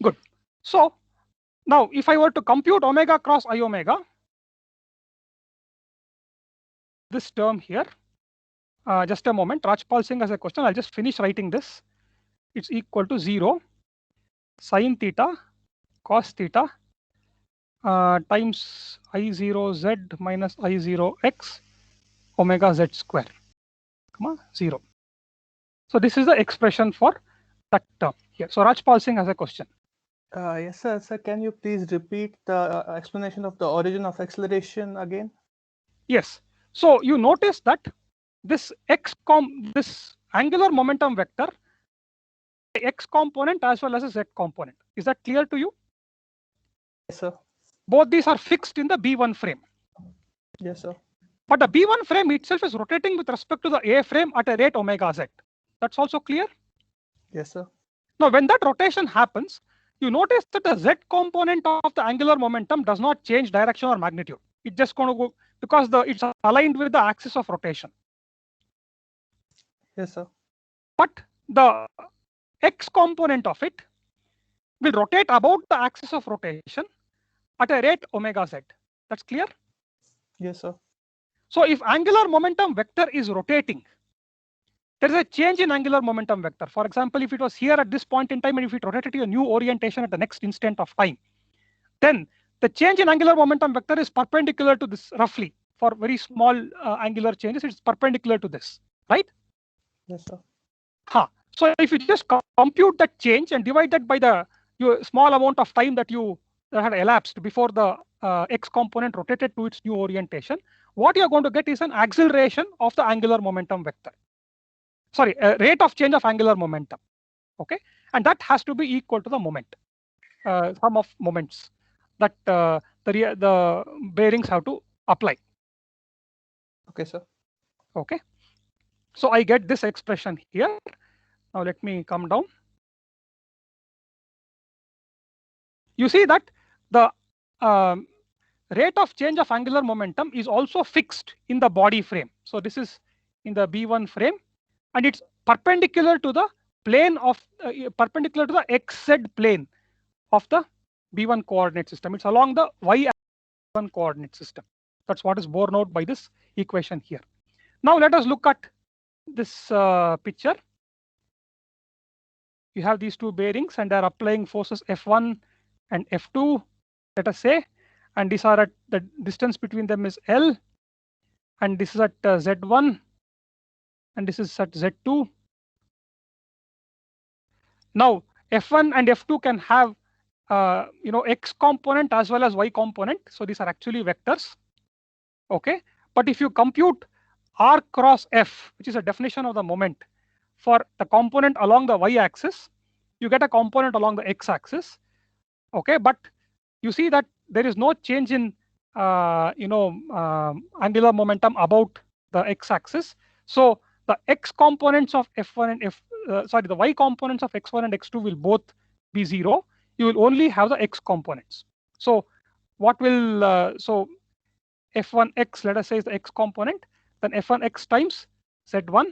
Speaker 1: good. So now if I were to compute omega cross I omega, this term here, just a moment, Rajpal Singh has a question. I'll just finish writing this. It's equal to 0 sin theta cos theta times I0z minus I0x omega z square, 0. So this is the expression for that term here. So Rajpal Singh has a question.
Speaker 4: Yes, sir. Sir, can you please repeat the explanation of the origin of acceleration again?
Speaker 1: Yes. So you notice that this this angular momentum vector, x component as well as a z component. Is that clear to you?
Speaker 4: Yes, sir.
Speaker 1: Both these are fixed in the B1 frame.
Speaker 4: Yes, sir.
Speaker 1: But the B1 frame itself is rotating with respect to the A frame at a rate omega z. That's also clear?
Speaker 4: Yes, sir.
Speaker 1: Now, when that rotation happens, you notice that the z component of the angular momentum does not change direction or magnitude. It's just going to go because it's aligned with the axis of rotation.
Speaker 4: Yes, sir.
Speaker 1: But the x component of it will rotate about the axis of rotation at a rate omega z. That's clear?
Speaker 4: Yes, sir.
Speaker 1: So if angular momentum vector is rotating, there is a change in angular momentum vector. For example, if it was here at this point in time and if it rotated to a new orientation at the next instant of time, then the change in angular momentum vector is perpendicular to this roughly. For very small angular changes, it's perpendicular to this, right?
Speaker 4: Yes, sir.
Speaker 1: So if you just compute that change and divide that by the small amount of time that had elapsed before the x component rotated to its new orientation, what you're going to get is an acceleration of the angular momentum vector. Sorry, rate of change of angular momentum. Okay, and that has to be equal to the moment, sum of moments that the bearings have to apply.
Speaker 4: Okay, sir.
Speaker 1: Okay, so I get this expression here. Now let me come down. You see that the rate of change of angular momentum is also fixed in the body frame. So this is in the B1 frame, and it's perpendicular to the plane of perpendicular to the xz plane of the B1 coordinate system. It's along the y1 coordinate system. That's what is borne out by this equation here. Now let us look at this picture. You have these two bearings and they're applying forces F1 and F2, let us say, and these are at the distance between them is L, and this is at Z1 and this is at Z2. Now F1 and F2 can have x component as well as y component, so these are actually vectors. Okay, but if you compute r cross f, which is a definition of the moment for the component along the y-axis, you get a component along the x-axis. Okay, but you see that there is no change in angular momentum about the x-axis. So the x components of f1 and the y components of x1 and x2 will both be 0. You will only have the x components. So what will so f1x, let us say, is the x component, then f1x times z1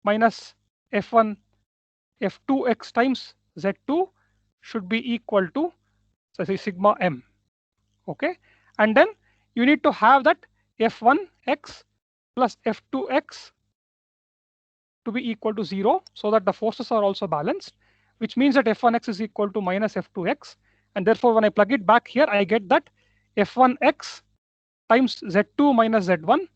Speaker 1: minus f2x times z2 should be equal to, so say, sigma m. Okay, and then you need to have that f1x plus f2x to be equal to 0, so that the forces are also balanced, which means that f1x is equal to minus f2x, and therefore when I plug it back here, I get that f1x times z2 minus z1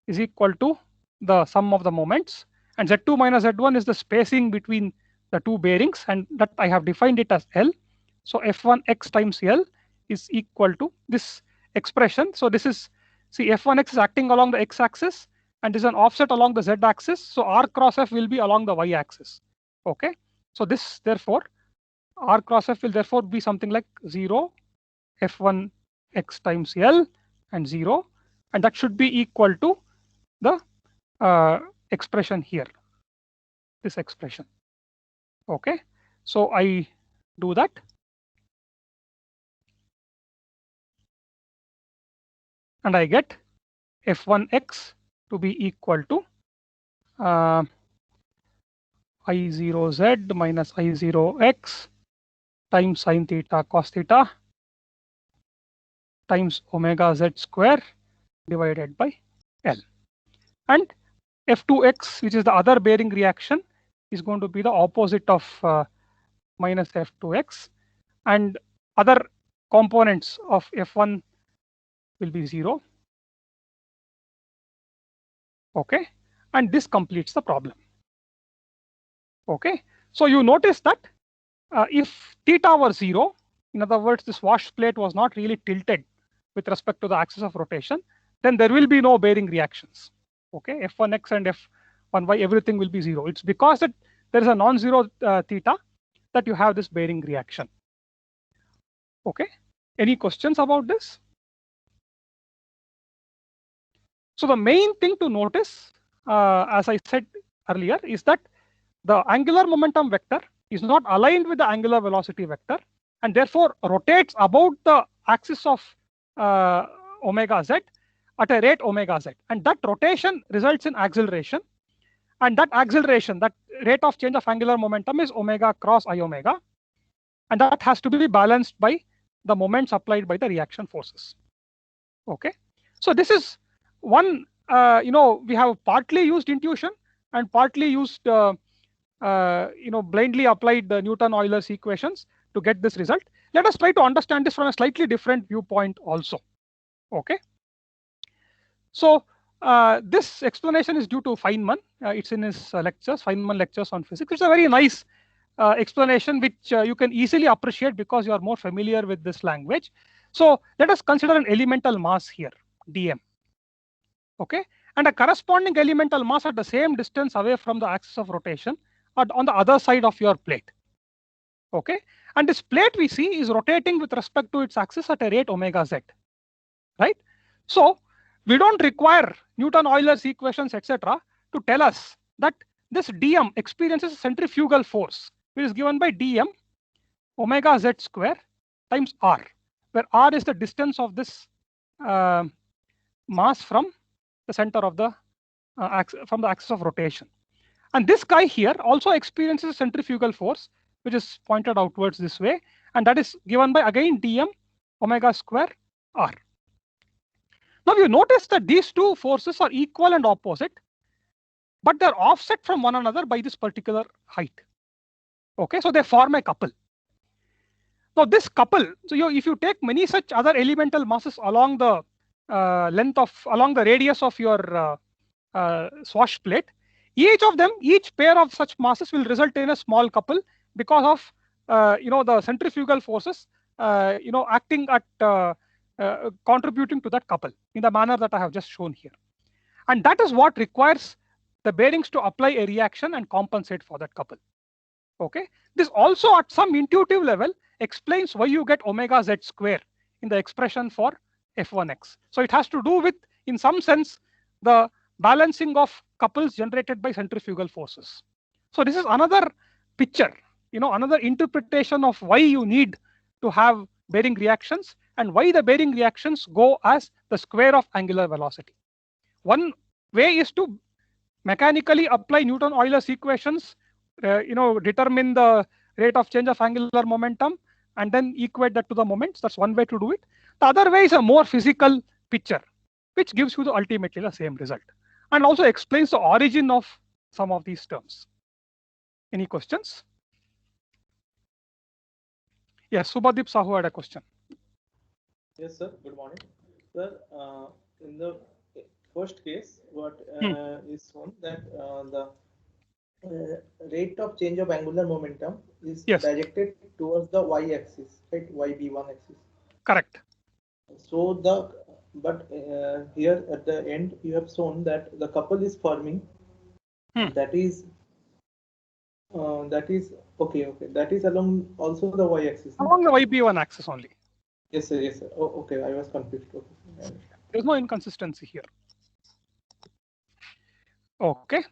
Speaker 1: is equal to the sum of the moments, and z2 minus z1 is the spacing between the two bearings, and that I have defined it as L. So f1x times L is equal to this expression. So this is, see, f1x is acting along the x-axis and is an offset along the z-axis. So r cross f will be along the y-axis. Okay, so this, therefore, r cross f will therefore be something like 0 f1x times L and 0, and that should be equal to the expression here, this expression. Okay, so I do that. And I get f1x to be equal to I0z minus I0x times sine theta cos theta times omega z square divided by L. And f2x, which is the other bearing reaction, is going to be the opposite of minus f2x, and other components of f1 will be 0. Okay, and this completes the problem. Okay, so you notice that if theta were 0, in other words, this wash plate was not really tilted with respect to the axis of rotation, then there will be no bearing reactions. Okay, f1x and f1y, everything will be 0. It's because that there is a non-zero theta that you have this bearing reaction. Okay, any questions about this? So the main thing to notice, as I said earlier, is that the angular momentum vector is not aligned with the angular velocity vector and therefore rotates about the axis of omega z at a rate omega z, and that rotation results in acceleration, and that acceleration, that rate of change of angular momentum is omega cross I omega, and that has to be balanced by the moments applied by the reaction forces. Okay, so this is one, we have partly used intuition and partly used blindly applied the Newton-Euler's equations to get this result. Let us try to understand this from a slightly different viewpoint also. Okay, so this explanation is due to Feynman. It's in his lectures, Feynman lectures on physics. It's a very nice explanation which you can easily appreciate because you are more familiar with this language. So let us consider an elemental mass here, dm. Okay, and a corresponding elemental mass at the same distance away from the axis of rotation on the other side of your plate. Okay, and this plate we see is rotating with respect to its axis at a rate omega z, right? So we don't require Newton-Euler's equations, etc., to tell us that this dm experiences a centrifugal force, which is given by dm omega z square times r, where r is the distance of this mass from the center of the from the axis of rotation. And this guy here also experiences a centrifugal force, which is pointed outwards this way, and that is given by again dm omega square r. Now you notice that these two forces are equal and opposite, but they're offset from one another by this particular height. Okay, so they form a couple. Now this couple, so if you take many such other elemental masses along the along the radius of your swash plate, each pair of such masses will result in a small couple because of the centrifugal forces acting at contributing to that couple in the manner that I have just shown here. And that is what requires the bearings to apply a reaction and compensate for that couple. Okay, this also at some intuitive level explains why you get omega z square in the expression for F1x. So it has to do with, in some sense, the balancing of couples generated by centrifugal forces. So this is another picture, another interpretation of why you need to have bearing reactions and why the bearing reactions go as the square of angular velocity. One way is to mechanically apply Newton-Euler's equations, determine the rate of change of angular momentum, and then equate that to the moments. That's one way to do it. The other way is a more physical picture, which gives you ultimately the same result, and also explains the origin of some of these terms. Any questions? Yes, Subhadip Sahu had a question.
Speaker 9: Yes, sir. Good morning, sir. In the first case, what is shown that the rate of change of angular momentum is directed towards the y-axis, right? YB1 axis.
Speaker 1: Correct.
Speaker 9: So here at the end you have shown that the couple is forming. That is okay. That is along also the y-axis.
Speaker 1: Along the YB1 axis only.
Speaker 9: Yes, sir. Yes, sir. Oh, okay. I was confused. Okay.
Speaker 1: There's no inconsistency here. Okay.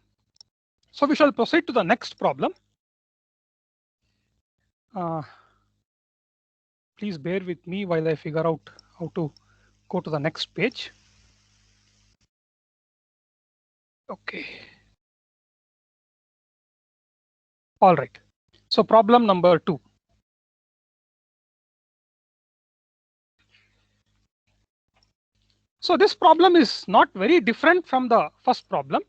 Speaker 1: So we shall proceed to the next problem. Please bear with me while I figure out how to go to the next page. Okay. All right. So problem number 2. So this problem is not very different from the first problem,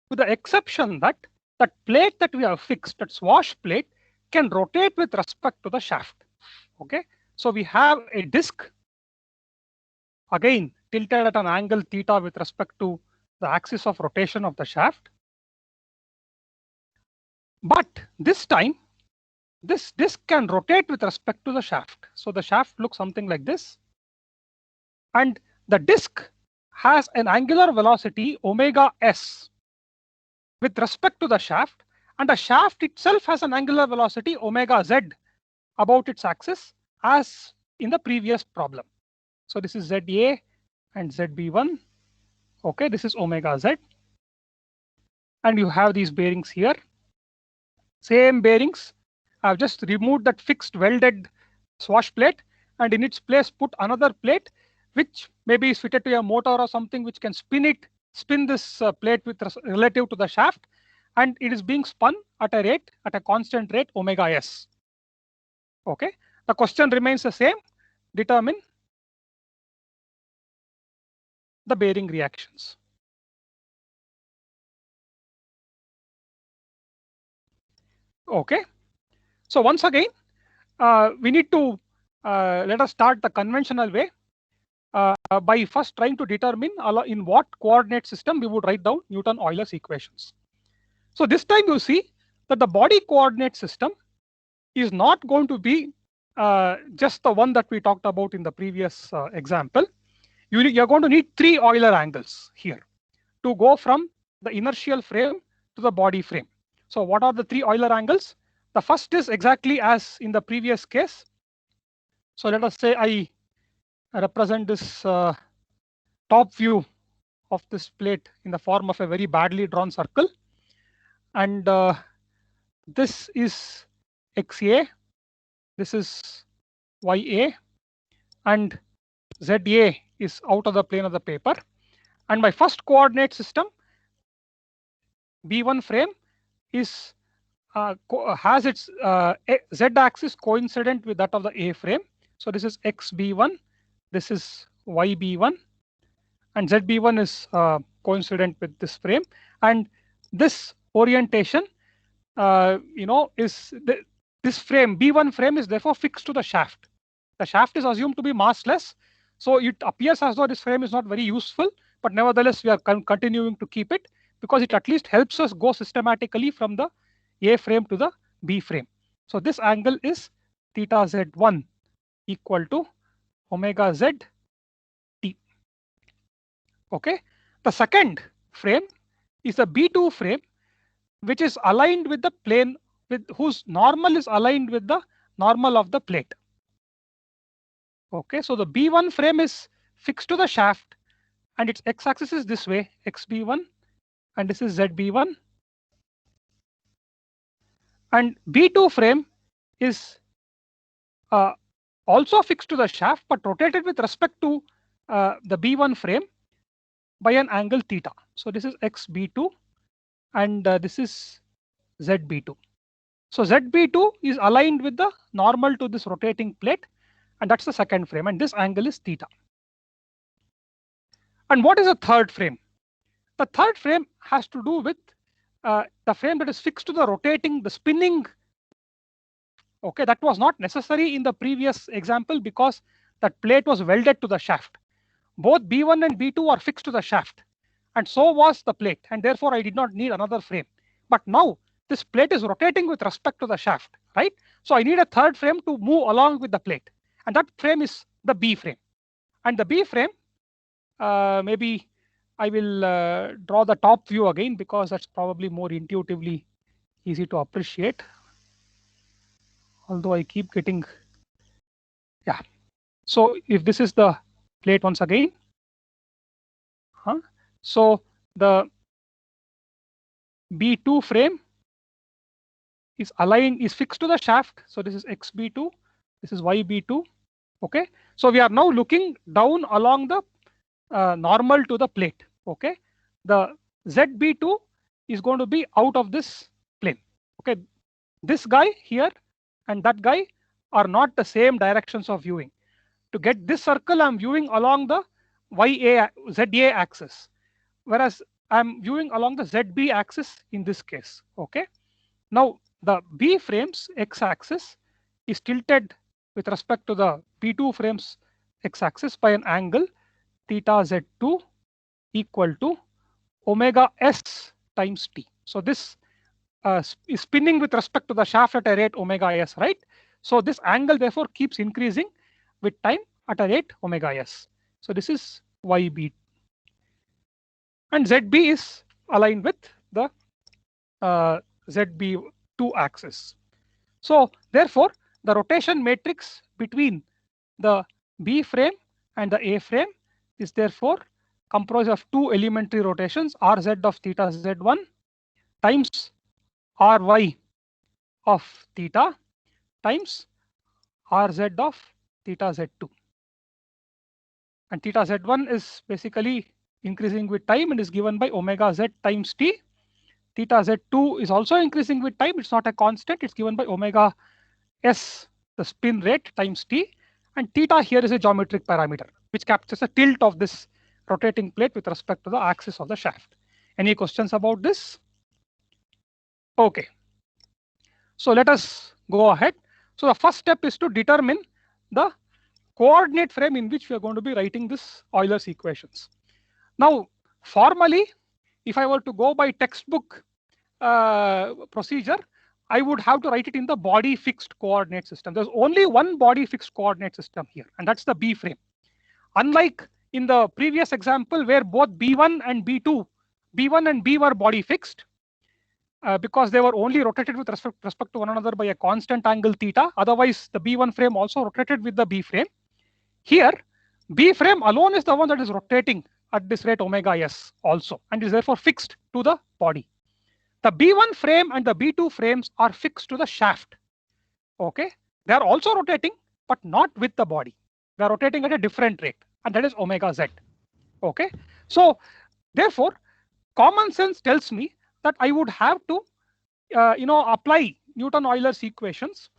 Speaker 1: with the exception that that plate that we have fixed, that swash plate, can rotate with respect to the shaft. Okay, so we have a disk, again tilted at an angle theta with respect to the axis of rotation of the shaft. But this time, this disk can rotate with respect to the shaft. So the shaft looks something like this. And the disk has an angular velocity omega s with respect to the shaft, and the shaft itself has an angular velocity omega z about its axis as in the previous problem. So this is ZA and ZB1. Okay, this is omega Z. And you have these bearings here. Same bearings. I've just removed that fixed welded swash plate and in its place put another plate which maybe is fitted to a motor or something which can spin this plate with relative to the shaft, and it is being spun at a constant rate omega S. Okay, the question remains the same. Determine the bearing reactions. Okay, so once again, we need to let us start the conventional way by first trying to determine in what coordinate system we would write down Newton-Euler's equations. So this time you see that the body coordinate system is not going to be just the one that we talked about in the previous example. You're going to need 3 Euler angles here to go from the inertial frame to the body frame. So what are the 3 Euler angles? The first is exactly as in the previous case. So let us say I represent this top view of this plate in the form of a very badly drawn circle. And this is XA, this is YA, and ZA is out of the plane of the paper. And my first coordinate system, B1 frame, is has its Z-axis coincident with that of the A frame. So this is XB1, this is YB1, and ZB1 is coincident with this frame. And this orientation, is this frame, B1 frame, is therefore fixed to the shaft. The shaft is assumed to be massless, so it appears as though this frame is not very useful, but nevertheless we are continuing to keep it because it at least helps us go systematically from the A frame to the B frame. So this angle is theta Z1 equal to omega Z T. Okay, the second frame is a B2 frame, which is aligned with the plane, with whose normal is aligned with the normal of the plate. Okay, so the B1 frame is fixed to the shaft and its x-axis is this way, XB1, and this is ZB1. And B2 frame is also fixed to the shaft but rotated with respect to the B1 frame by an angle theta. So this is XB2 and this is ZB2. So ZB2 is aligned with the normal to this rotating plate, and that's the second frame, and this angle is theta. And what is the third frame? The third frame has to do with the frame that is fixed to the rotating, the spinning. Okay, that was not necessary in the previous example because that plate was welded to the shaft. Both B1 and B2 are fixed to the shaft, and so was the plate, and therefore I did not need another frame. But now this plate is rotating with respect to the shaft, right? So I need a third frame to move along with the plate, and that frame is the B frame. And the B frame, maybe I will draw the top view again because that's probably more intuitively easy to appreciate. Although I keep getting, yeah. So if this is the plate once again, so the B2 frame is aligned, is fixed to the shaft. So this is XB2, this is YB2. Okay, so we are now looking down along the normal to the plate. Okay, the ZB2 is going to be out of this plane. Okay, this guy here and that guy are not the same directions of viewing. To get this circle, I'm viewing along the ZA axis, whereas I'm viewing along the ZB axis in this case. Okay, now the B frame's x-axis is tilted with respect to the B2 frame's x-axis by an angle theta Z2 equal to omega S times T. So this is spinning with respect to the shaft at a rate omega S, right? So this angle therefore keeps increasing with time at a rate omega S. So this is YB. And ZB is aligned with the ZB2 axis. So therefore, the rotation matrix between the B frame and the A frame is therefore composed of two elementary rotations, Rz of theta z1 times Ry of theta times Rz of theta z2. And theta z1 is basically increasing with time and is given by omega z times t. Theta z2 is also increasing with time. It's not a constant. It's given by omega s, the spin rate, times t. And theta here is a geometric parameter which captures the tilt of this rotating plate with respect to the axis of the shaft. Any questions about this? Okay. So let us go ahead. So the first step is to determine the coordinate frame in which we are going to be writing this Euler's equations. Now, formally, if I were to go by textbook procedure, I would have to write it in the body fixed coordinate system. There's only one body fixed coordinate system here, and that's the B frame. Unlike in the previous example where both B1 and B2, B1 and B were body fixed, because they were only rotated with respect to one another by a constant angle theta. Otherwise, the B1 frame also rotated with the B frame. Here, B frame alone is the one that is rotating at this rate omega s also, and is therefore fixed to the body. The B1 frame and the B2 frames are fixed to the shaft. Okay, they are also rotating, but not with the body. They are rotating at a different rate, and that is omega z. Okay, so therefore, common sense tells me that I would have to, apply Newton-Euler's equations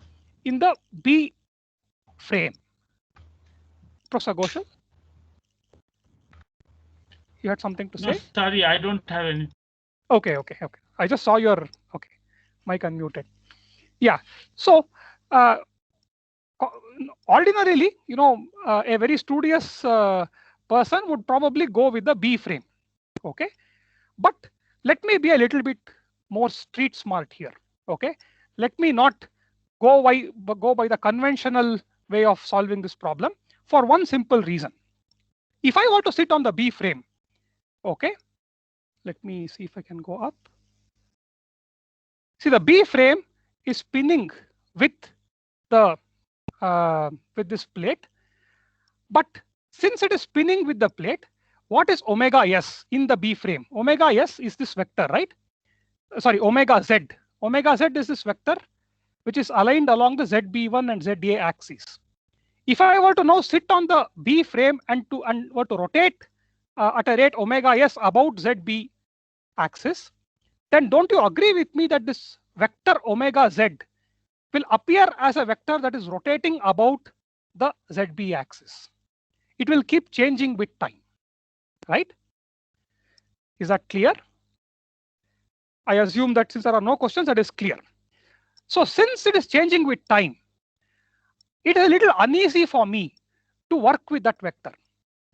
Speaker 1: in the B frame. Professor Ghoshal, you had something to say?
Speaker 6: No, sorry, I don't have any.
Speaker 1: Okay. I just saw your mic unmuted. Yeah. So ordinarily, a very studious person would probably go with the B frame. Okay, but let me be a little bit more street smart here. Okay, let me not go by the conventional way of solving this problem for one simple reason. If I were to sit on the B frame, okay, let me see if I can go up. See, the B frame is spinning with the with this plate, but since it is spinning with the plate, what is omega s in the B frame? Omega s is this vector, right? Sorry, omega z. Omega z is this vector which is aligned along the ZB1 and ZA axes. If I were to now sit on the B frame and were to rotate at a rate omega s about ZB axis, then don't you agree with me that this vector omega z will appear as a vector that is rotating about the ZB axis? It will keep changing with time, right? Is that clear? I assume that since there are no questions, that is clear. So since it is changing with time, it is a little uneasy for me to work with that vector.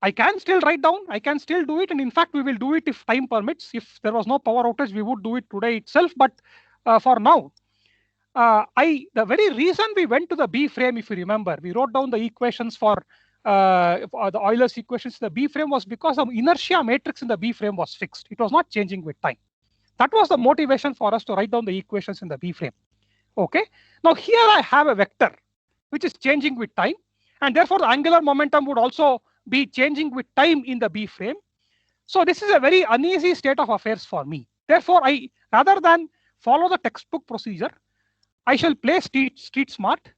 Speaker 1: I can still write down, I can still do it, and in fact, we will do it if time permits. If there was no power outage, we would do it today itself. But for now, the very reason we went to the B frame, if you remember, we wrote down the equations for the Euler's equations in the B frame was because the inertia matrix in the B frame was fixed. It was not changing with time. That was the motivation for us to write down the equations in the B frame. Okay. Now here I have a vector which is changing with time, and therefore the angular momentum would also be changing with time in the B frame. So this is a very uneasy state of affairs for me. Therefore, rather than follow the textbook procedure, I shall play street smart,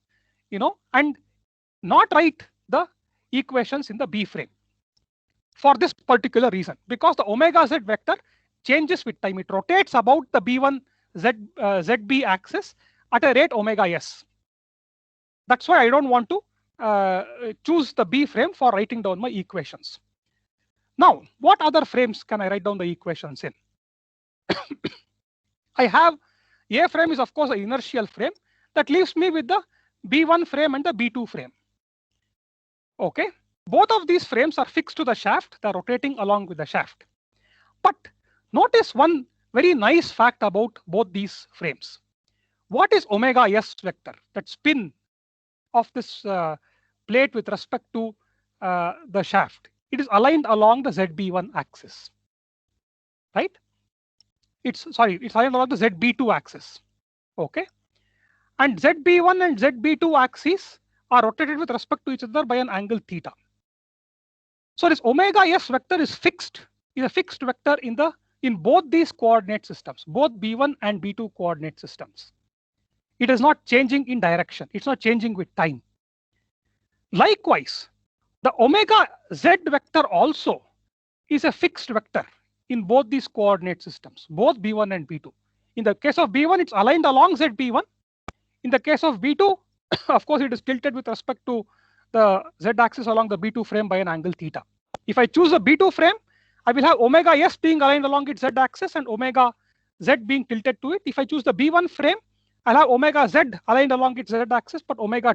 Speaker 1: and not write the equations in the B frame for this particular reason, because the omega z vector changes with time. It rotates about the B1 ZB axis at a rate omega s. That's why I don't want to choose the B frame for writing down my equations. Now, what other frames can I write down the equations in? I have A frame is of course an inertial frame that leaves me with the B1 frame and the B2 frame. Okay, both of these frames are fixed to the shaft. They're rotating along with the shaft. But notice one very nice fact about both these frames. What is omega s vector, that spin of this plate with respect to the shaft? It is aligned along the ZB1 axis, right? It's aligned along the ZB2 axis. Okay, and ZB1 and ZB2 axes are rotated with respect to each other by an angle theta. So this omega s vector is a fixed vector in both these coordinate systems, both B1 and B2 coordinate systems. It is not changing in direction. It's not changing with time. Likewise, the omega z vector also is a fixed vector in both these coordinate systems, both B1 and B2. In the case of B1, it's aligned along ZB1. In the case of B2, of course, it is tilted with respect to the z-axis along the B2 frame by an angle theta. If I choose a B2 frame, I will have omega s being aligned along its z-axis and omega z being tilted to it. If I choose the B1 frame, I'll have omega z aligned along its z-axis, but omega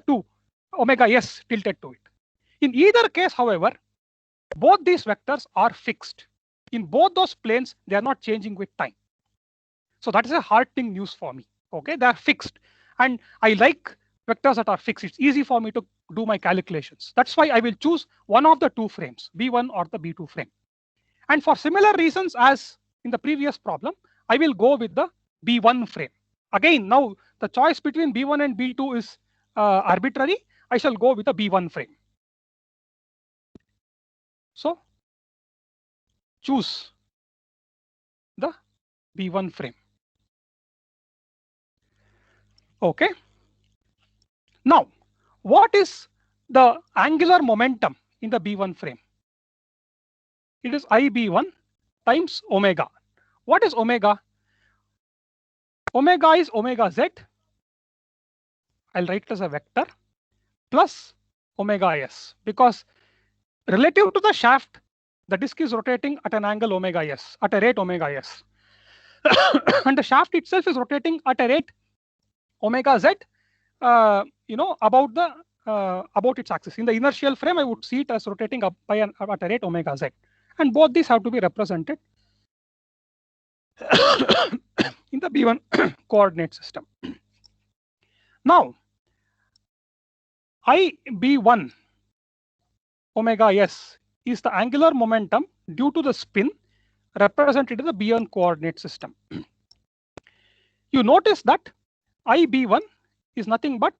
Speaker 1: s tilted to it. In either case, however, both these vectors are fixed. In both those planes, they are not changing with time. So that is a heartening news for me. Okay, they are fixed, and I like vectors that are fixed. It's easy for me to do my calculations. That's why I will choose one of the two frames, B1 or the B2 frame. And for similar reasons as in the previous problem, I will go with the B1 frame. Again, now the choice between B1 and B2 is arbitrary. I shall go with the B1 frame. So choose the B1 frame. Okay. Now, what is the angular momentum in the B1 frame? It is IB1 times omega. What is omega? Omega is omega z. I'll write it as a vector plus omega s, because relative to the shaft, the disk is rotating at an angle omega s, at a rate omega s. And the shaft itself is rotating at a rate omega z, about its axis. In the inertial frame, I would see it as rotating up by at a rate omega z. And both these have to be represented in the B1 coordinate system. Now, IB1 omega s is the angular momentum due to the spin represented in the B1 coordinate system. You notice that IB1 is nothing but,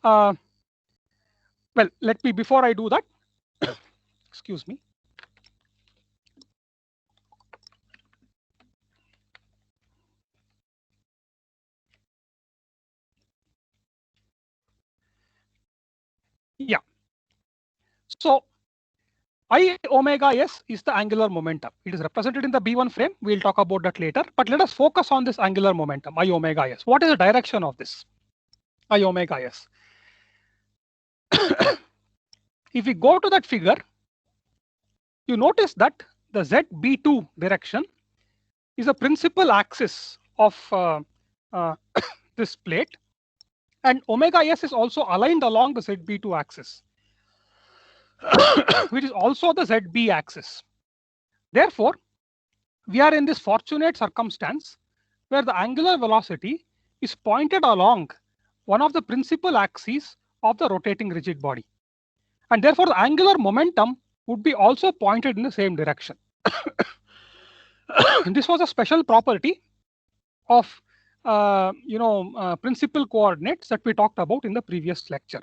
Speaker 1: well, before I do that, excuse me. Yeah. So I omega s is the angular momentum. It is represented in the B1 frame. We'll talk about that later. But let us focus on this angular momentum, I omega s. What is the direction of this I omega s? If we go to that figure, you notice that the ZB2 direction is a principal axis of this plate, and omega s is also aligned along the ZB2 axis, which is also the ZB axis. Therefore, we are in this fortunate circumstance where the angular velocity is pointed along one of the principal axes of the rotating rigid body. And therefore, the angular momentum would be also pointed in the same direction. This was a special property of principal coordinates that we talked about in the previous lecture.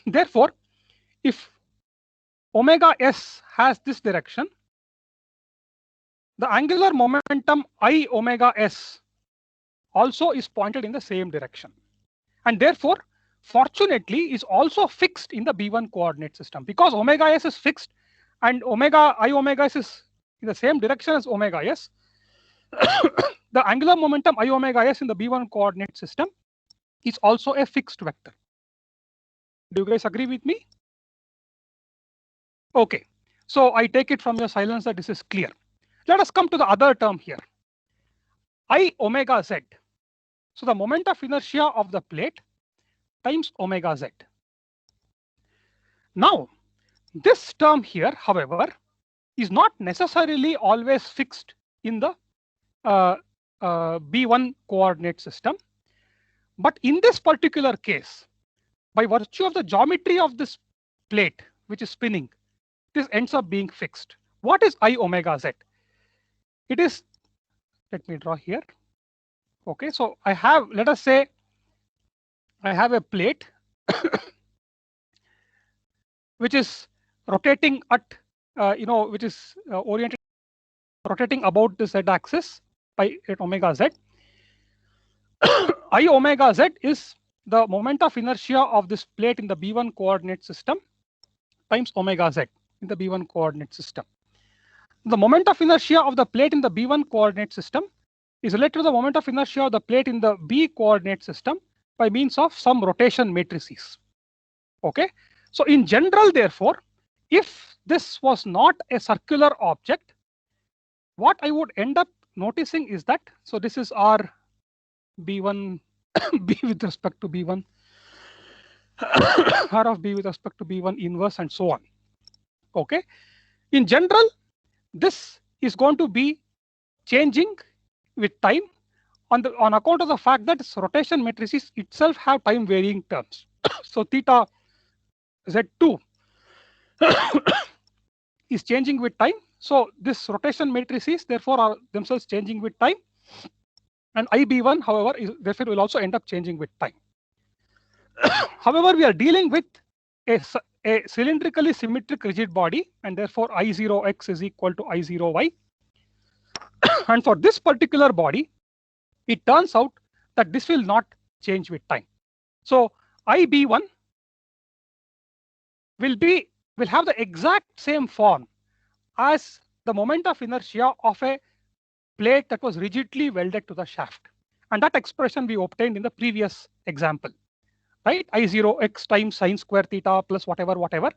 Speaker 1: Therefore, if omega s has this direction, the angular momentum I omega s also is pointed in the same direction, and therefore, fortunately, is also fixed in the B1 coordinate system. Because omega s is fixed and I omega s is in the same direction as omega s, the angular momentum I omega s in the B1 coordinate system is also a fixed vector. Do you guys agree with me? Okay, so I take it from your silence that this is clear. Let us come to the other term here, I omega z. So the moment of inertia of the plate times omega z. Now, this term here, however, is not necessarily always fixed in the B1 coordinate system. But in this particular case, by virtue of the geometry of this plate, which is spinning, this ends up being fixed. What is I omega z? It is, let me draw here. Okay, so I have, let us say, I have a plate which is rotating at, which is oriented, rotating about the z-axis by at omega z. I omega z is the moment of inertia of this plate in the B1 coordinate system times omega z in the B1 coordinate system. The moment of inertia of the plate in the B1 coordinate system is related to the moment of inertia of the plate in the B coordinate system by means of some rotation matrices. Okay, so in general, therefore, if this was not a circular object, what I would end up noticing is that, so this is our B1 B with respect to B1, R of B with respect to B1 inverse and so on. Okay, in general, this is going to be changing with time on account of the fact that its rotation matrices itself have time varying terms. So theta z2 is changing with time. So this rotation matrices therefore are themselves changing with time, and IB1, however, therefore will also end up changing with time. However, we are dealing with a cylindrically symmetric rigid body, and therefore I0x is equal to I0y. And for this particular body, it turns out that this will not change with time. So IB1 will have the exact same form as the moment of inertia of a plate that was rigidly welded to the shaft. And that expression we obtained in the previous example, right? I0x times sine square theta plus whatever.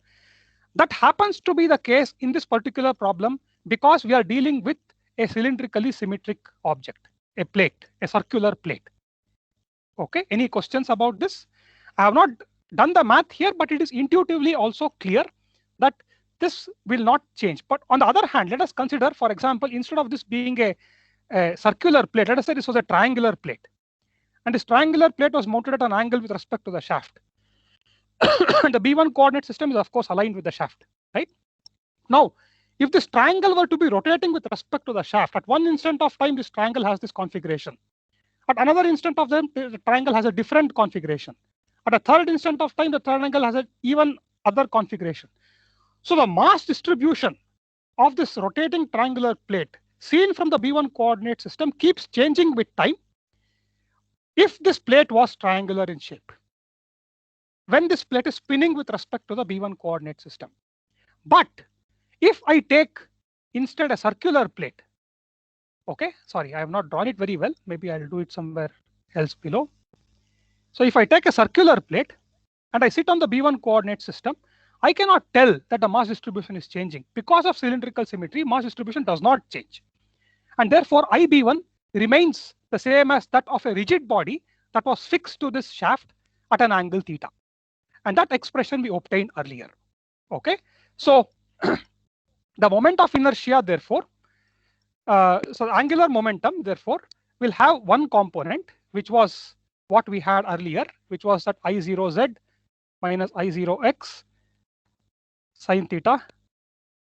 Speaker 1: That happens to be the case in this particular problem because we are dealing with a cylindrically symmetric object, a plate, a circular plate. Okay, any questions about this? I have not done the math here, but it is intuitively also clear that this will not change. But on the other hand, let us consider, for example, instead of this being a circular plate, let us say this was a triangular plate. And this triangular plate was mounted at an angle with respect to the shaft. And the B1 coordinate system is, of course, aligned with the shaft, right? Now, if this triangle were to be rotating with respect to the shaft, at one instant of time, this triangle has this configuration. At another instant of time, the triangle has a different configuration. At a third instant of time, the triangle has an even other configuration. So the mass distribution of this rotating triangular plate seen from the B1 coordinate system keeps changing with time if this plate was triangular in shape, when this plate is spinning with respect to the B1 coordinate system. But if I take instead a circular plate, okay, sorry, I have not drawn it very well. Maybe I'll do it somewhere else below. So if I take a circular plate and I sit on the B1 coordinate system, I cannot tell that the mass distribution is changing. Because of cylindrical symmetry, mass distribution does not change. And therefore, IB1 remains the same as that of a rigid body that was fixed to this shaft at an angle theta. And that expression we obtained earlier. Okay, so the moment of inertia, therefore, so angular momentum, therefore, will have one component, which was what we had earlier, which was that I0z minus I0x sine theta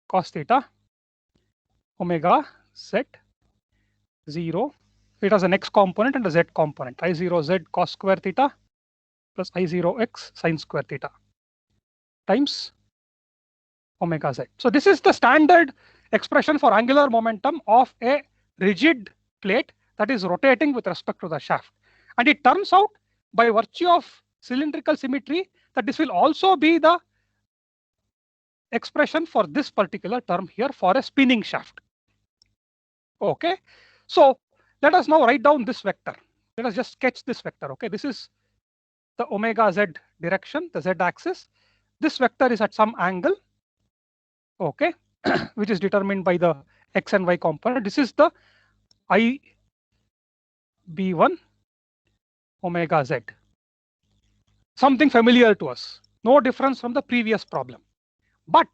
Speaker 1: cos theta omega z 0. It has an x component and a z component. I0z cos square theta plus I0x sine square theta times omega z. So this is the standard expression for angular momentum of a rigid plate that is rotating with respect to the shaft. And it turns out, by virtue of cylindrical symmetry, that this will also be the expression for this particular term here for a spinning shaft. Okay, so let us now write down this vector. Let us just sketch this vector. Okay, this is the omega z direction, the z axis. This vector is at some angle, okay, which is determined by the x and y component. This is the IB1 omega z. Something familiar to us, no difference from the previous problem. But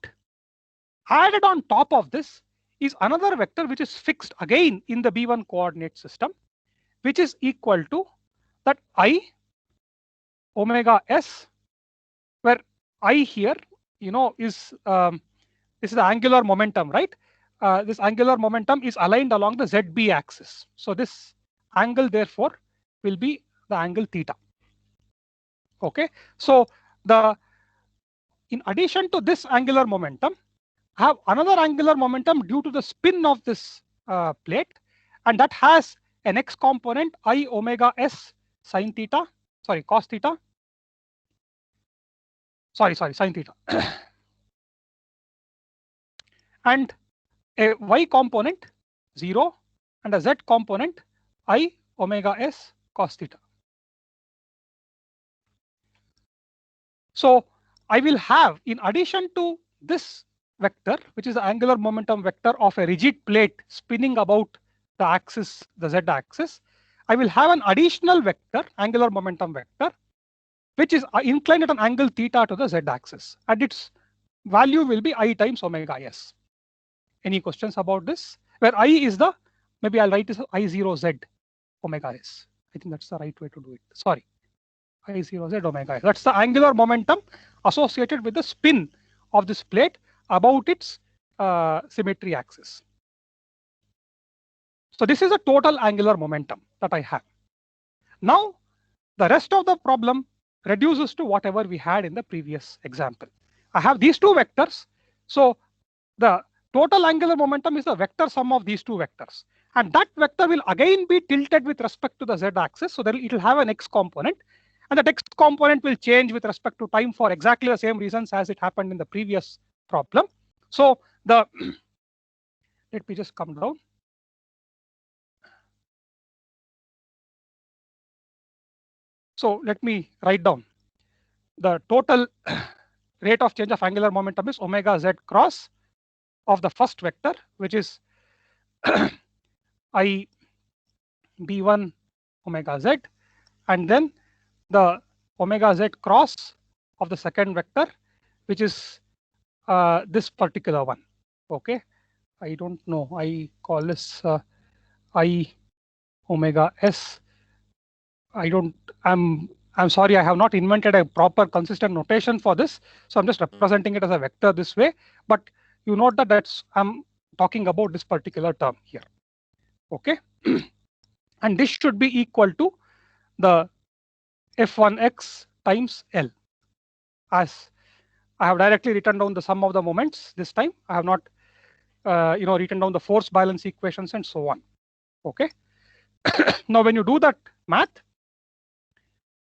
Speaker 1: added on top of this is another vector which is fixed again in the B1 coordinate system, which is equal to that I omega s, where I here, is this is the angular momentum, right? This angular momentum is aligned along the ZB axis. So this angle, therefore, will be the angle theta. Okay, so in addition to this angular momentum, I have another angular momentum due to the spin of this plate, and that has an x component I omega s sine theta, sorry, cos theta, sorry, sine theta, and a y component 0 and a z component I omega s cos theta. So I will have, in addition to this vector, which is the angular momentum vector of a rigid plate spinning about the axis, the z axis, I will have an additional vector, angular momentum vector, which is inclined at an angle theta to the z axis, and its value will be I times omega s. Any questions about this? Where I is the, maybe I'll write this I0z omega s. I think that's the right way to do it. Sorry. I0z omega s. That's the angular momentum associated with the spin of this plate about its symmetry axis. So this is a total angular momentum that I have. Now, the rest of the problem reduces to whatever we had in the previous example. I have these two vectors. So the total angular momentum is the vector sum of these two vectors. And that vector will again be tilted with respect to the z axis. So that it will have an x component. And that x component will change with respect to time for exactly the same reasons as it happened in the previous problem. So let me just come down. So let me write down the total rate of change of angular momentum is omega z cross of the first vector, which is I b1 omega z, and then the omega z cross of the second vector, which is this particular one. Okay, I don't know. I call this I omega s. I'm sorry, I have not invented a proper consistent notation for this. So I'm just representing it as a vector this way. But you note that I'm talking about this particular term here. Okay, and this should be equal to the f1x times L. As I have directly written down the sum of the moments this time. I have not written down the force balance equations and so on. Okay. Now when you do that math,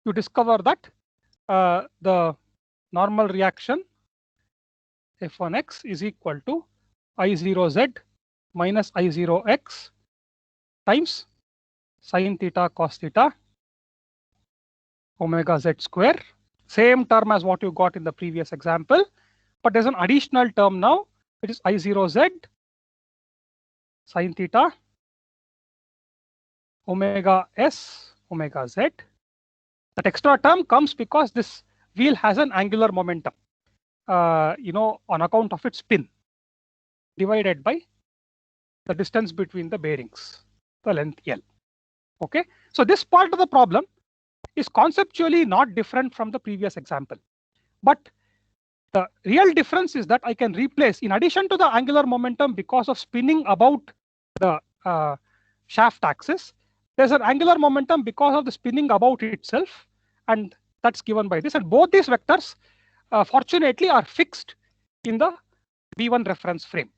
Speaker 1: you discover that the normal reaction f1x is equal to I0z minus I0x times sine theta cos theta omega z square. Same term as what you got in the previous example, but there's an additional term now, which is I0z sine theta omega s omega z. That extra term comes because this wheel has an angular momentum, on account of its spin, divided by the distance between the bearings, the length L. Okay, so this part of the problem is conceptually not different from the previous example, but the real difference is that I can replace, in addition to the angular momentum because of spinning about the shaft axis, there's an angular momentum because of the spinning about itself, and that's given by this. And both these vectors, fortunately, are fixed in the V1 reference frame.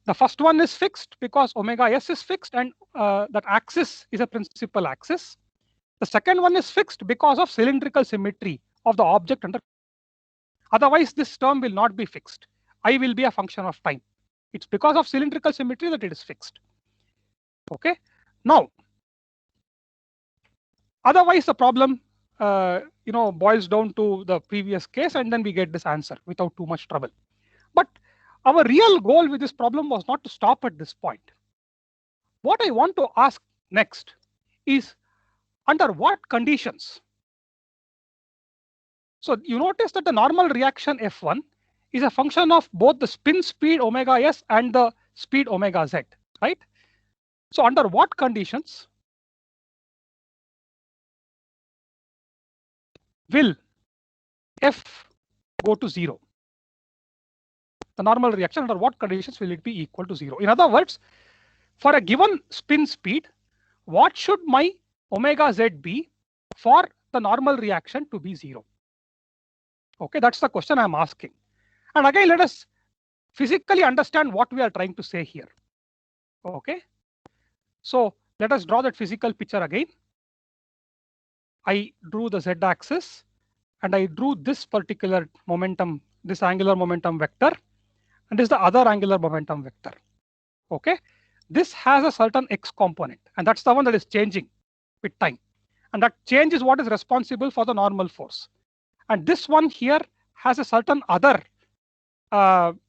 Speaker 1: The first one is fixed because omega s is fixed, and that axis is a principal axis. The second one is fixed because of cylindrical symmetry of the object under. Otherwise, this term will not be fixed. I will be a function of time. It's because of cylindrical symmetry that it is fixed. Okay. Now, otherwise the problem boils down to the previous case, and then we get this answer without too much trouble. But our real goal with this problem was not to stop at this point. What I want to ask next is, under what conditions? So you notice that the normal reaction F1 is a function of both the spin speed omega s and the speed omega z, right? So under what conditions will F go to 0? The normal reaction, under what conditions will it be equal to 0? In other words, for a given spin speed, what should my omega z be for the normal reaction to be 0? Okay, that's the question I'm asking. And again, let us physically understand what we are trying to say here. Okay, so let us draw that physical picture again. I drew the z-axis and I drew this particular momentum, this angular momentum vector, and this is the other angular momentum vector. Okay, this has a certain x component, and that's the one that is changing with time. And that change is what is responsible for the normal force. And this one here has a certain other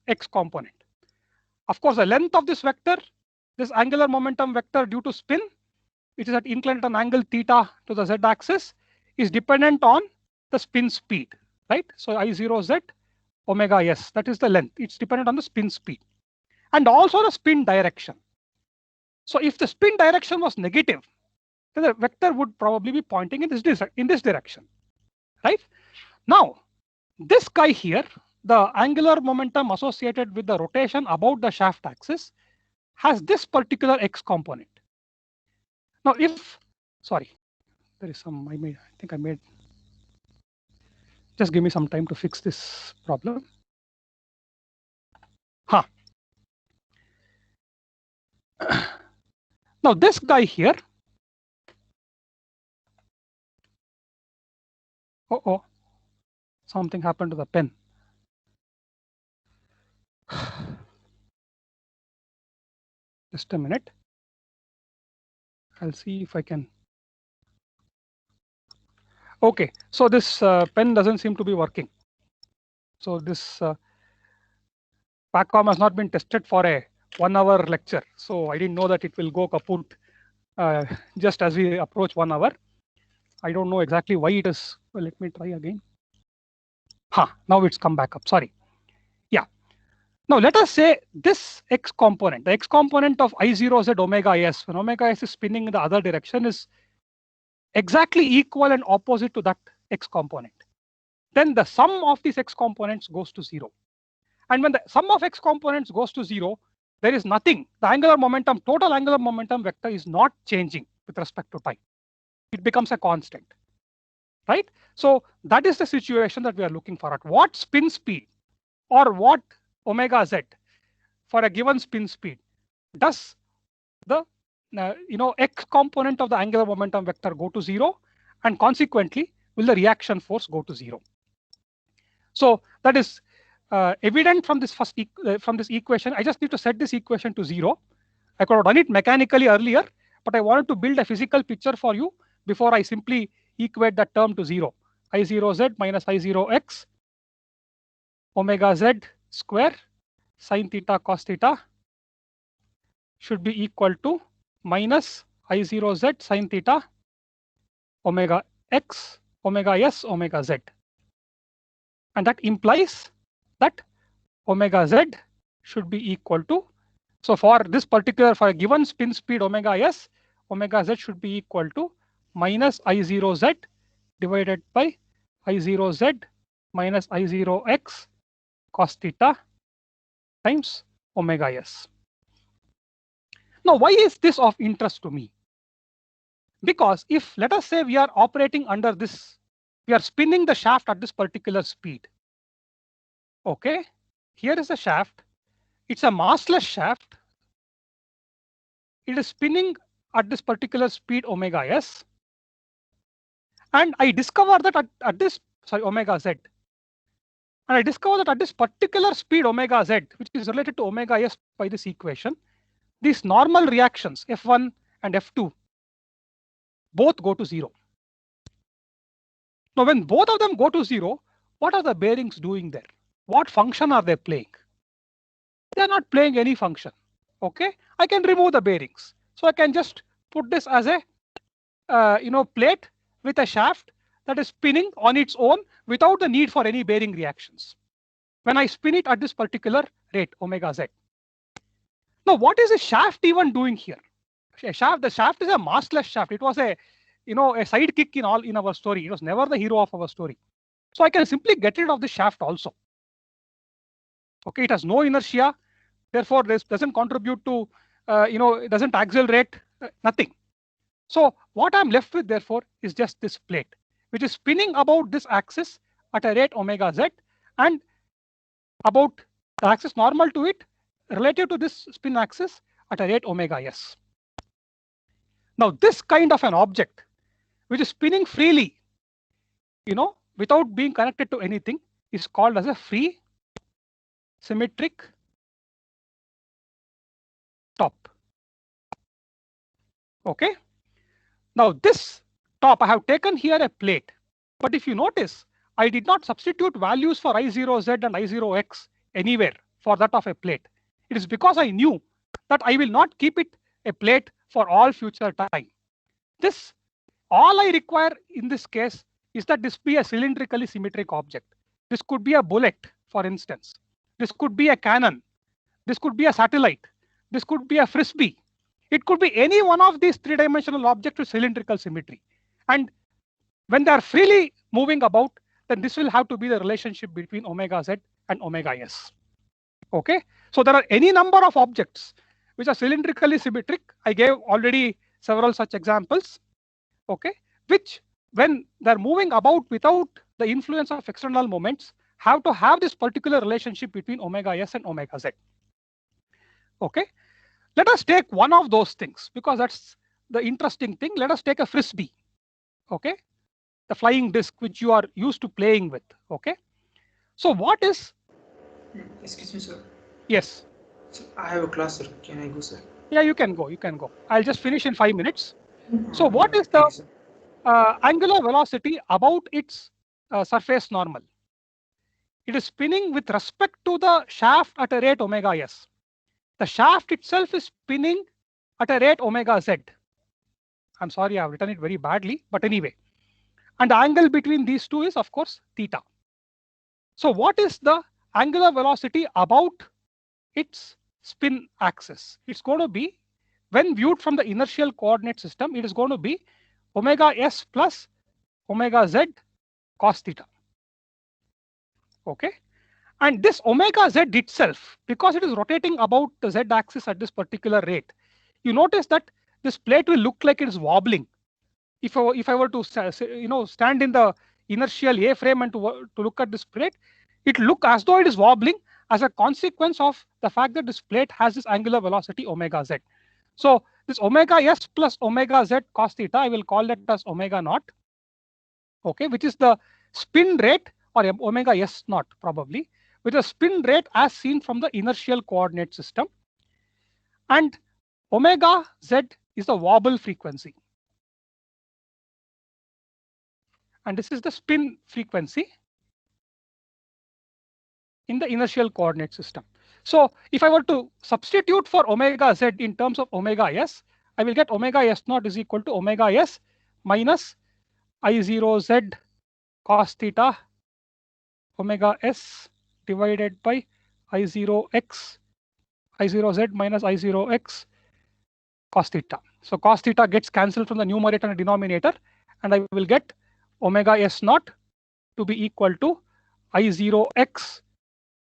Speaker 1: x component. Of course, the length of this vector, this angular momentum vector due to spin, which is at inclined at an angle theta to the z-axis, is dependent on the spin speed, right? So I0z omega s, that is the length. It's dependent on the spin speed and also the spin direction. So if the spin direction was negative, then the vector would probably be pointing in this direction, right? Now, this guy here, the angular momentum associated with the rotation about the shaft axis, has this particular x component. Now, if, sorry, there is some, I think I made, just give me some time to fix this problem. Now, this guy here, something happened to the pen. Just a minute. I'll see if I can. Okay, so this pen doesn't seem to be working. So this PACOM has not been tested for a 1 hour lecture. So I didn't know that it will go kaput just as we approach 1 hour. I don't know exactly why it is. Well, let me try again. Now it's come back up. Sorry. Yeah. Now let us say this x component, the x component of I0z omega s, when omega s is spinning in the other direction, is exactly equal and opposite to that x component. Then the sum of these x components goes to 0. And when the sum of x components goes to 0, there is nothing. The angular momentum, total angular momentum vector is not changing with respect to time. It becomes a constant, right? So that is the situation that we are looking for. At what spin speed or what omega z for a given spin speed does the x component of the angular momentum vector go to 0, and consequently will the reaction force go to 0? So that is evident from this first from this equation. I just need to set this equation to 0. I could have done it mechanically earlier, but I wanted to build a physical picture for you before I simply equate that term to 0. I0z minus I0x omega z square sine theta cos theta should be equal to minus I0z sine theta omega x omega s omega z. And that implies that omega z should be equal to, so for this particular, for a given spin speed omega s, omega z should be equal to minus I0z divided by I0z minus I0x cos theta times omega s. Now, why is this of interest to me? Because if, let us say, we are operating under this, we are spinning the shaft at this particular speed. Okay, here is a shaft. It's a massless shaft. It is spinning at this particular speed omega s. And I discover that at this, omega z. And I discover that at this particular speed omega z, which is related to omega s by this equation, these normal reactions F1 and F2 both go to 0. Now, when both of them go to 0, what are the bearings doing there? What function are they playing? They are not playing any function. Okay, I can remove the bearings. So I can just put this as a plate with a shaft that is spinning on its own without the need for any bearing reactions when I spin it at this particular rate omega z. Now, what is a shaft even doing here? The shaft is a massless shaft. It was a sidekick in our story. It was never the hero of our story. So I can simply get rid of the shaft also. Okay, it has no inertia, therefore this doesn't contribute to it doesn't accelerate, nothing. So what I'm left with, therefore, is just this plate. which is spinning about this axis at a rate omega z, and about the axis normal to it relative to this spin axis at a rate omega s. Now this kind of an object which is spinning freely, without being connected to anything, is called as a free symmetric top. Okay. Now this top, I have taken here a plate, but if you notice, I did not substitute values for I0z and I0x anywhere for that of a plate. It is because I knew that I will not keep it a plate for all future time. This, all I require in this case is that this be a cylindrically symmetric object. This could be a bullet, for instance. This could be a cannon. This could be a satellite. This could be a frisbee. It could be any one of these three-dimensional objects with cylindrical symmetry. And when they are freely moving about, then this will have to be the relationship between omega z and omega s. Okay, so there are any number of objects which are cylindrically symmetric. I gave already several such examples. Okay, which when they're moving about without the influence of external moments, have to have this particular relationship between omega s and omega z. Okay, let us take one of those things because that's the interesting thing. Let us take a frisbee. Okay, the flying disc which you are used to playing with. Okay, so what is?
Speaker 8: Excuse me, sir.
Speaker 1: Yes.
Speaker 8: So I have a class, sir. Can I go, sir?
Speaker 1: Yeah, you can go. You can go. I'll just finish in 5 minutes. So what is the angular velocity about its surface normal? It is spinning with respect to the shaft at a rate omega s. The shaft itself is spinning at a rate omega z. I'm sorry, I've written it very badly, but anyway. And the angle between these two is, of course, theta. So what is the angular velocity about its spin axis? It's going to be, when viewed from the inertial coordinate system, it is going to be omega s plus omega z cos theta. Okay. And this omega z itself, because it is rotating about the z axis at this particular rate, you notice that this plate will look like it is wobbling. If I were to stand in the inertial A frame and to look at this plate, it look as though it is wobbling as a consequence of the fact that this plate has this angular velocity omega z. So this omega s plus omega z cos theta, I will call that as omega naught. Okay, which is the spin rate, or omega s naught probably, with a spin rate as seen from the inertial coordinate system. And omega z is the wobble frequency. And this is the spin frequency in the inertial coordinate system. So if I were to substitute for omega z in terms of omega s, I will get omega s naught is equal to omega s minus I0z cos theta omega s divided by I0x, I0z minus I0x cos theta. So cos theta gets cancelled from the numerator and denominator, and I will get omega s naught to be equal to I0x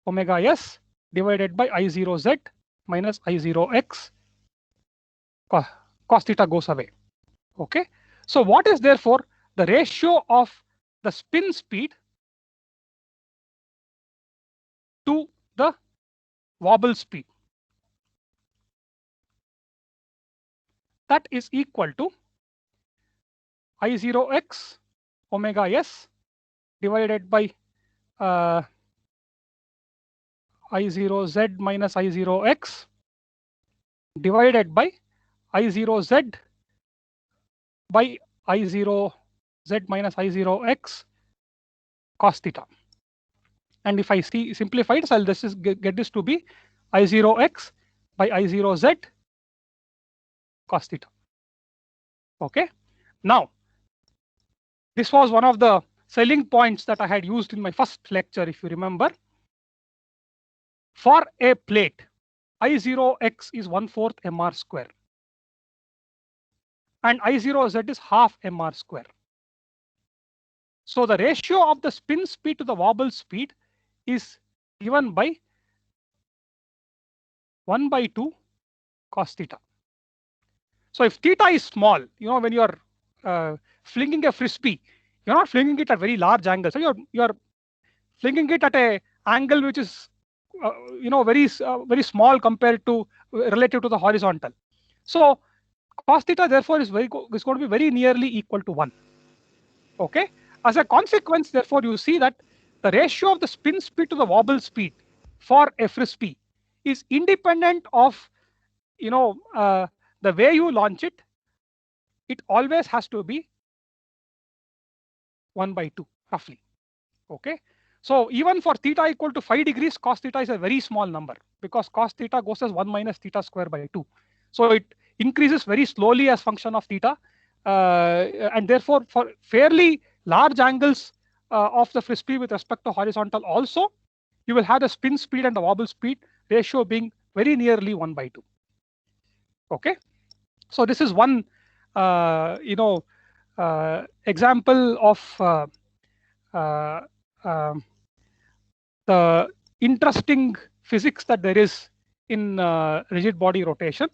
Speaker 1: omega s divided by I0z minus I0x. Cos theta goes away. Okay. So what is therefore the ratio of the spin speed to the wobble speed? That is equal to I0x omega s divided by I0z minus I0x divided by I0z by I0z minus I0x cos theta. And if I simplify it, I'll just get this to be I0x by I0z cos theta. Okay. Now, this was one of the selling points that I had used in my first lecture, if you remember. For a plate, I0x is 1/4 mr square. And I0z is half mr square. So the ratio of the spin speed to the wobble speed is given by 1/2 cos theta. So if theta is small, when you are flinging a frisbee, You're not flinging it at very large angles. So you're flinging it at a angle which is very small compared to relative to the horizontal. So cos theta therefore is going to be very nearly equal to 1. Okay. As a consequence, therefore, you see that the ratio of the spin speed to the wobble speed for a frisbee is independent of the way you launch it. It always has to be 1/2 roughly. Okay. So even for theta equal to 5 degrees, cos theta is a very small number because cos theta goes as 1 minus theta square by 2. So it increases very slowly as function of theta, and therefore for fairly large angles of the frisbee with respect to horizontal also, you will have the spin speed and the wobble speed ratio being very nearly 1/2. Okay. So this is one example of the interesting physics that there is in rigid body rotation.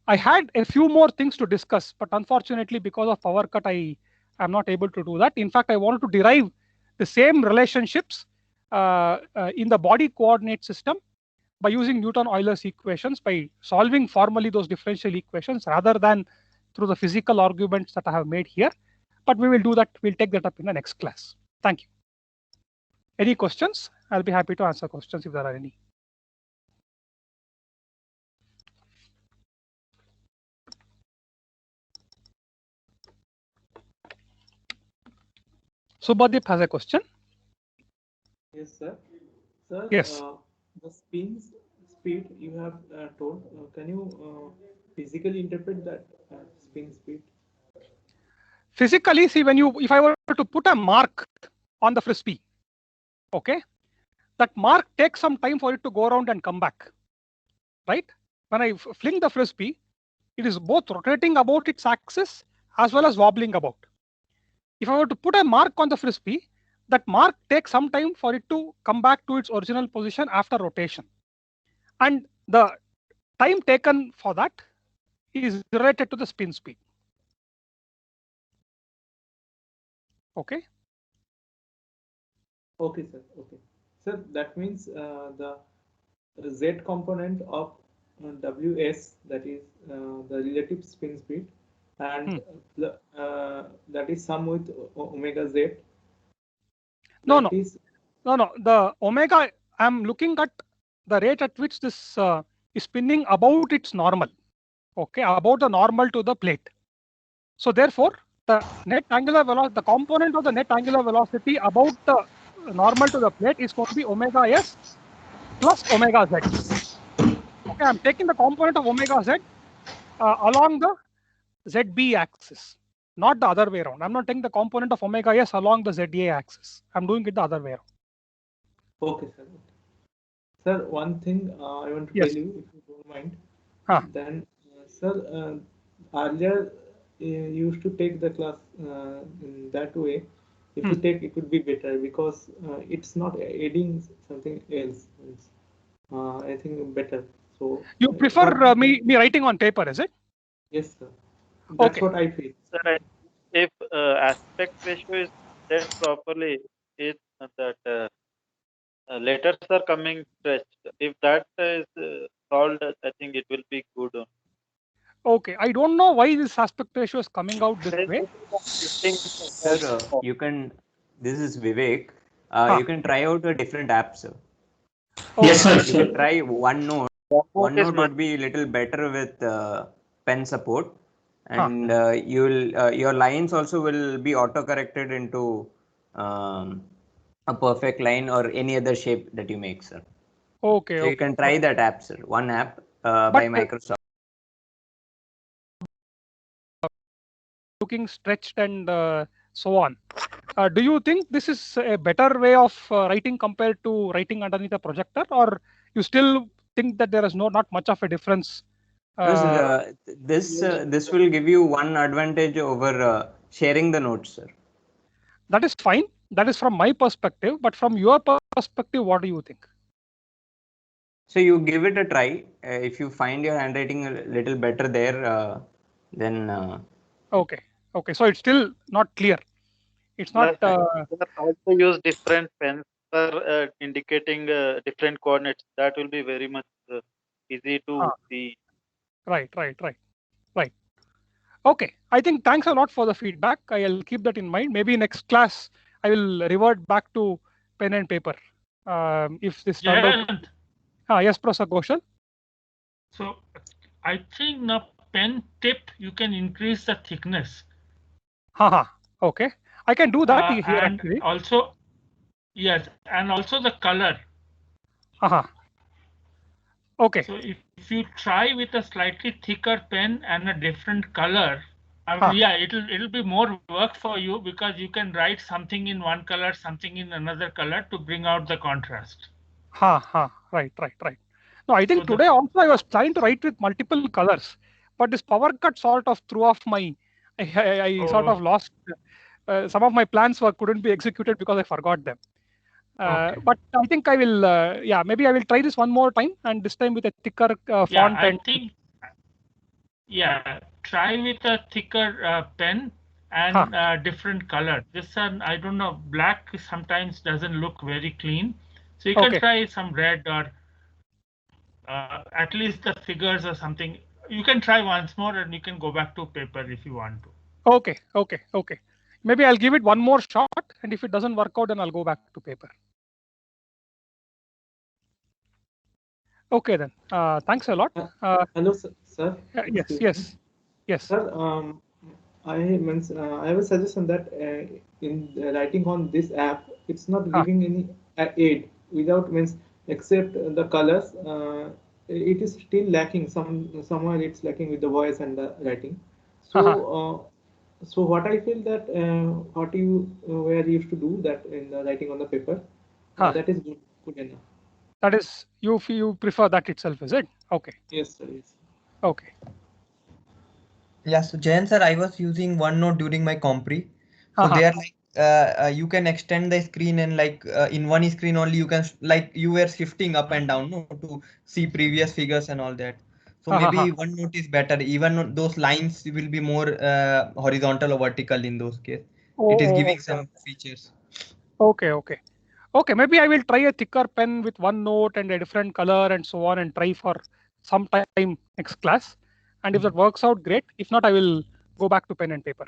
Speaker 1: I had a few more things to discuss, but unfortunately, because of power cut, I am not able to do that. In fact, I wanted to derive the same relationships in the body coordinate system by using Newton-Euler's equations, by solving formally those differential equations rather than through the physical arguments that I have made here. But we will do that. We'll take that up in the next class. Thank you. Any questions? I'll be happy to answer questions if there are any. Subhadeep has a question.
Speaker 9: Yes, sir. Sir,
Speaker 1: yes.
Speaker 9: The speed you have told, can you physically interpret that spin speed?
Speaker 1: Physically, see, if I were to put a mark on the frisbee, okay, that mark takes some time for it to go around and come back, right? When I fling the frisbee, it is both rotating about its axis as well as wobbling about. If I were to put a mark on the frisbee, that mark takes some time for it to come back to its original position after rotation. And the time taken for that is related to the spin speed. Okay.
Speaker 9: Okay, sir. Okay. Sir, that means the Z component of Ws, that is the relative spin speed, and that is sum with omega Z.
Speaker 1: No. The omega, I'm looking at the rate at which this is spinning about its normal. Okay, about the normal to the plate. So therefore, the net angular velocity, the component of the net angular velocity about the normal to the plate is going to be omega s plus omega z. Okay, I'm taking the component of omega z along the ZB axis, not the other way around. I'm not taking the component of omega s along the ZA axis. I'm doing it the other way around.
Speaker 9: Okay, sir. Sir, one thing I want to tell you, if you don't mind. Then, sir, earlier you used to take the class in that way. If you take, it would be better because it's not adding something else. It's, I think better. So
Speaker 1: you prefer me writing on paper, is it?
Speaker 9: Yes, sir. That's what I feel.
Speaker 10: Sir, if aspect ratio is set properly, it that letters are coming stretched. If that is solved, I think it will be good.
Speaker 1: Okay, I don't know why this aspect ratio is coming out this way.
Speaker 11: Sir, you can. This is Vivek. You can try out a different app, sir.
Speaker 3: Yes, sir.
Speaker 11: You can try OneNote. OneNote would be a little better with pen support, and your lines also will be auto corrected into a perfect line or any other shape that you make, sir.
Speaker 1: Okay.
Speaker 11: So you can try that app, sir. One app by Microsoft.
Speaker 1: Looking stretched and so on. Do you think this is a better way of writing compared to writing underneath a projector, or you still think that there is not much of a difference?
Speaker 11: This will give you one advantage over sharing the notes, sir.
Speaker 1: That is fine. That is from my perspective, but from your perspective, what do you think?
Speaker 11: So you give it a try. If you find your handwriting a little better there, then.
Speaker 1: Okay. So it's still not clear. It's not.
Speaker 10: Also use different pens for indicating different coordinates. That will be very much easy to see.
Speaker 1: Right. Okay. I think thanks a lot for the feedback. I'll keep that in mind. Maybe next class I will revert back to pen and paper. If this turned out. Yes, Professor Ghoshal.
Speaker 6: So I think now pen tip you can increase the thickness.
Speaker 1: Okay. I can do that here
Speaker 6: and
Speaker 1: actually.
Speaker 6: Also, yes, and also the color.
Speaker 1: Okay.
Speaker 6: So if you try with a slightly thicker pen and a different color, yeah, it'll be more work for you because you can write something in one color, something in another color to bring out the contrast.
Speaker 1: Right. No, I think today also I was trying to write with multiple colors, but this power cut sort of threw off my. I sort of lost. Some of my plans couldn't be executed because I forgot them. But I think I will. Yeah, maybe I will try this one more time, and this time with a thicker font.
Speaker 6: Yeah, I think. Yeah, try with a thicker pen and different color. This one, I don't know, black sometimes doesn't look very clean. So you can try some red or at least the figures or something. You can try once more and you can go back to paper if you want to.
Speaker 1: Okay. Maybe I'll give it one more shot, and if it doesn't work out, then I'll go back to paper. Okay then. Thanks a lot.
Speaker 9: Hello, sir.
Speaker 1: Yes.
Speaker 9: Sir, I have a suggestion that in writing on this app, it's not giving any aid without except the colors. It is still lacking. Somewhere it's lacking with the voice and the writing. So, so what I feel that what you were used to do that in the writing on the paper, that is good enough.
Speaker 1: That is, you prefer that itself, is it? Okay.
Speaker 9: Yes, sir. Yes.
Speaker 1: Okay.
Speaker 12: Yeah, so Jayan sir, I was using OneNote during my compre. So they are like you can extend the screen and like in one screen only you can like you were shifting up and down to see previous figures and all that. So maybe OneNote is better. Even those lines will be more horizontal or vertical in those cases. It is giving some features.
Speaker 1: Okay, maybe I will try a thicker pen with OneNote and a different color and so on and try for some time next class. And if that works out, great. If not, I will go back to pen and paper.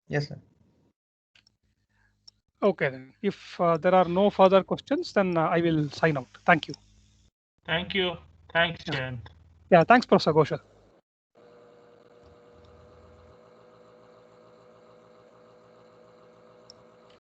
Speaker 12: Yes, sir.
Speaker 1: Okay, then. If there are no further questions, then I will sign out. Thank you.
Speaker 6: Thank you. Thanks, Jayant.
Speaker 1: Yeah, thanks, Professor Ghoshal.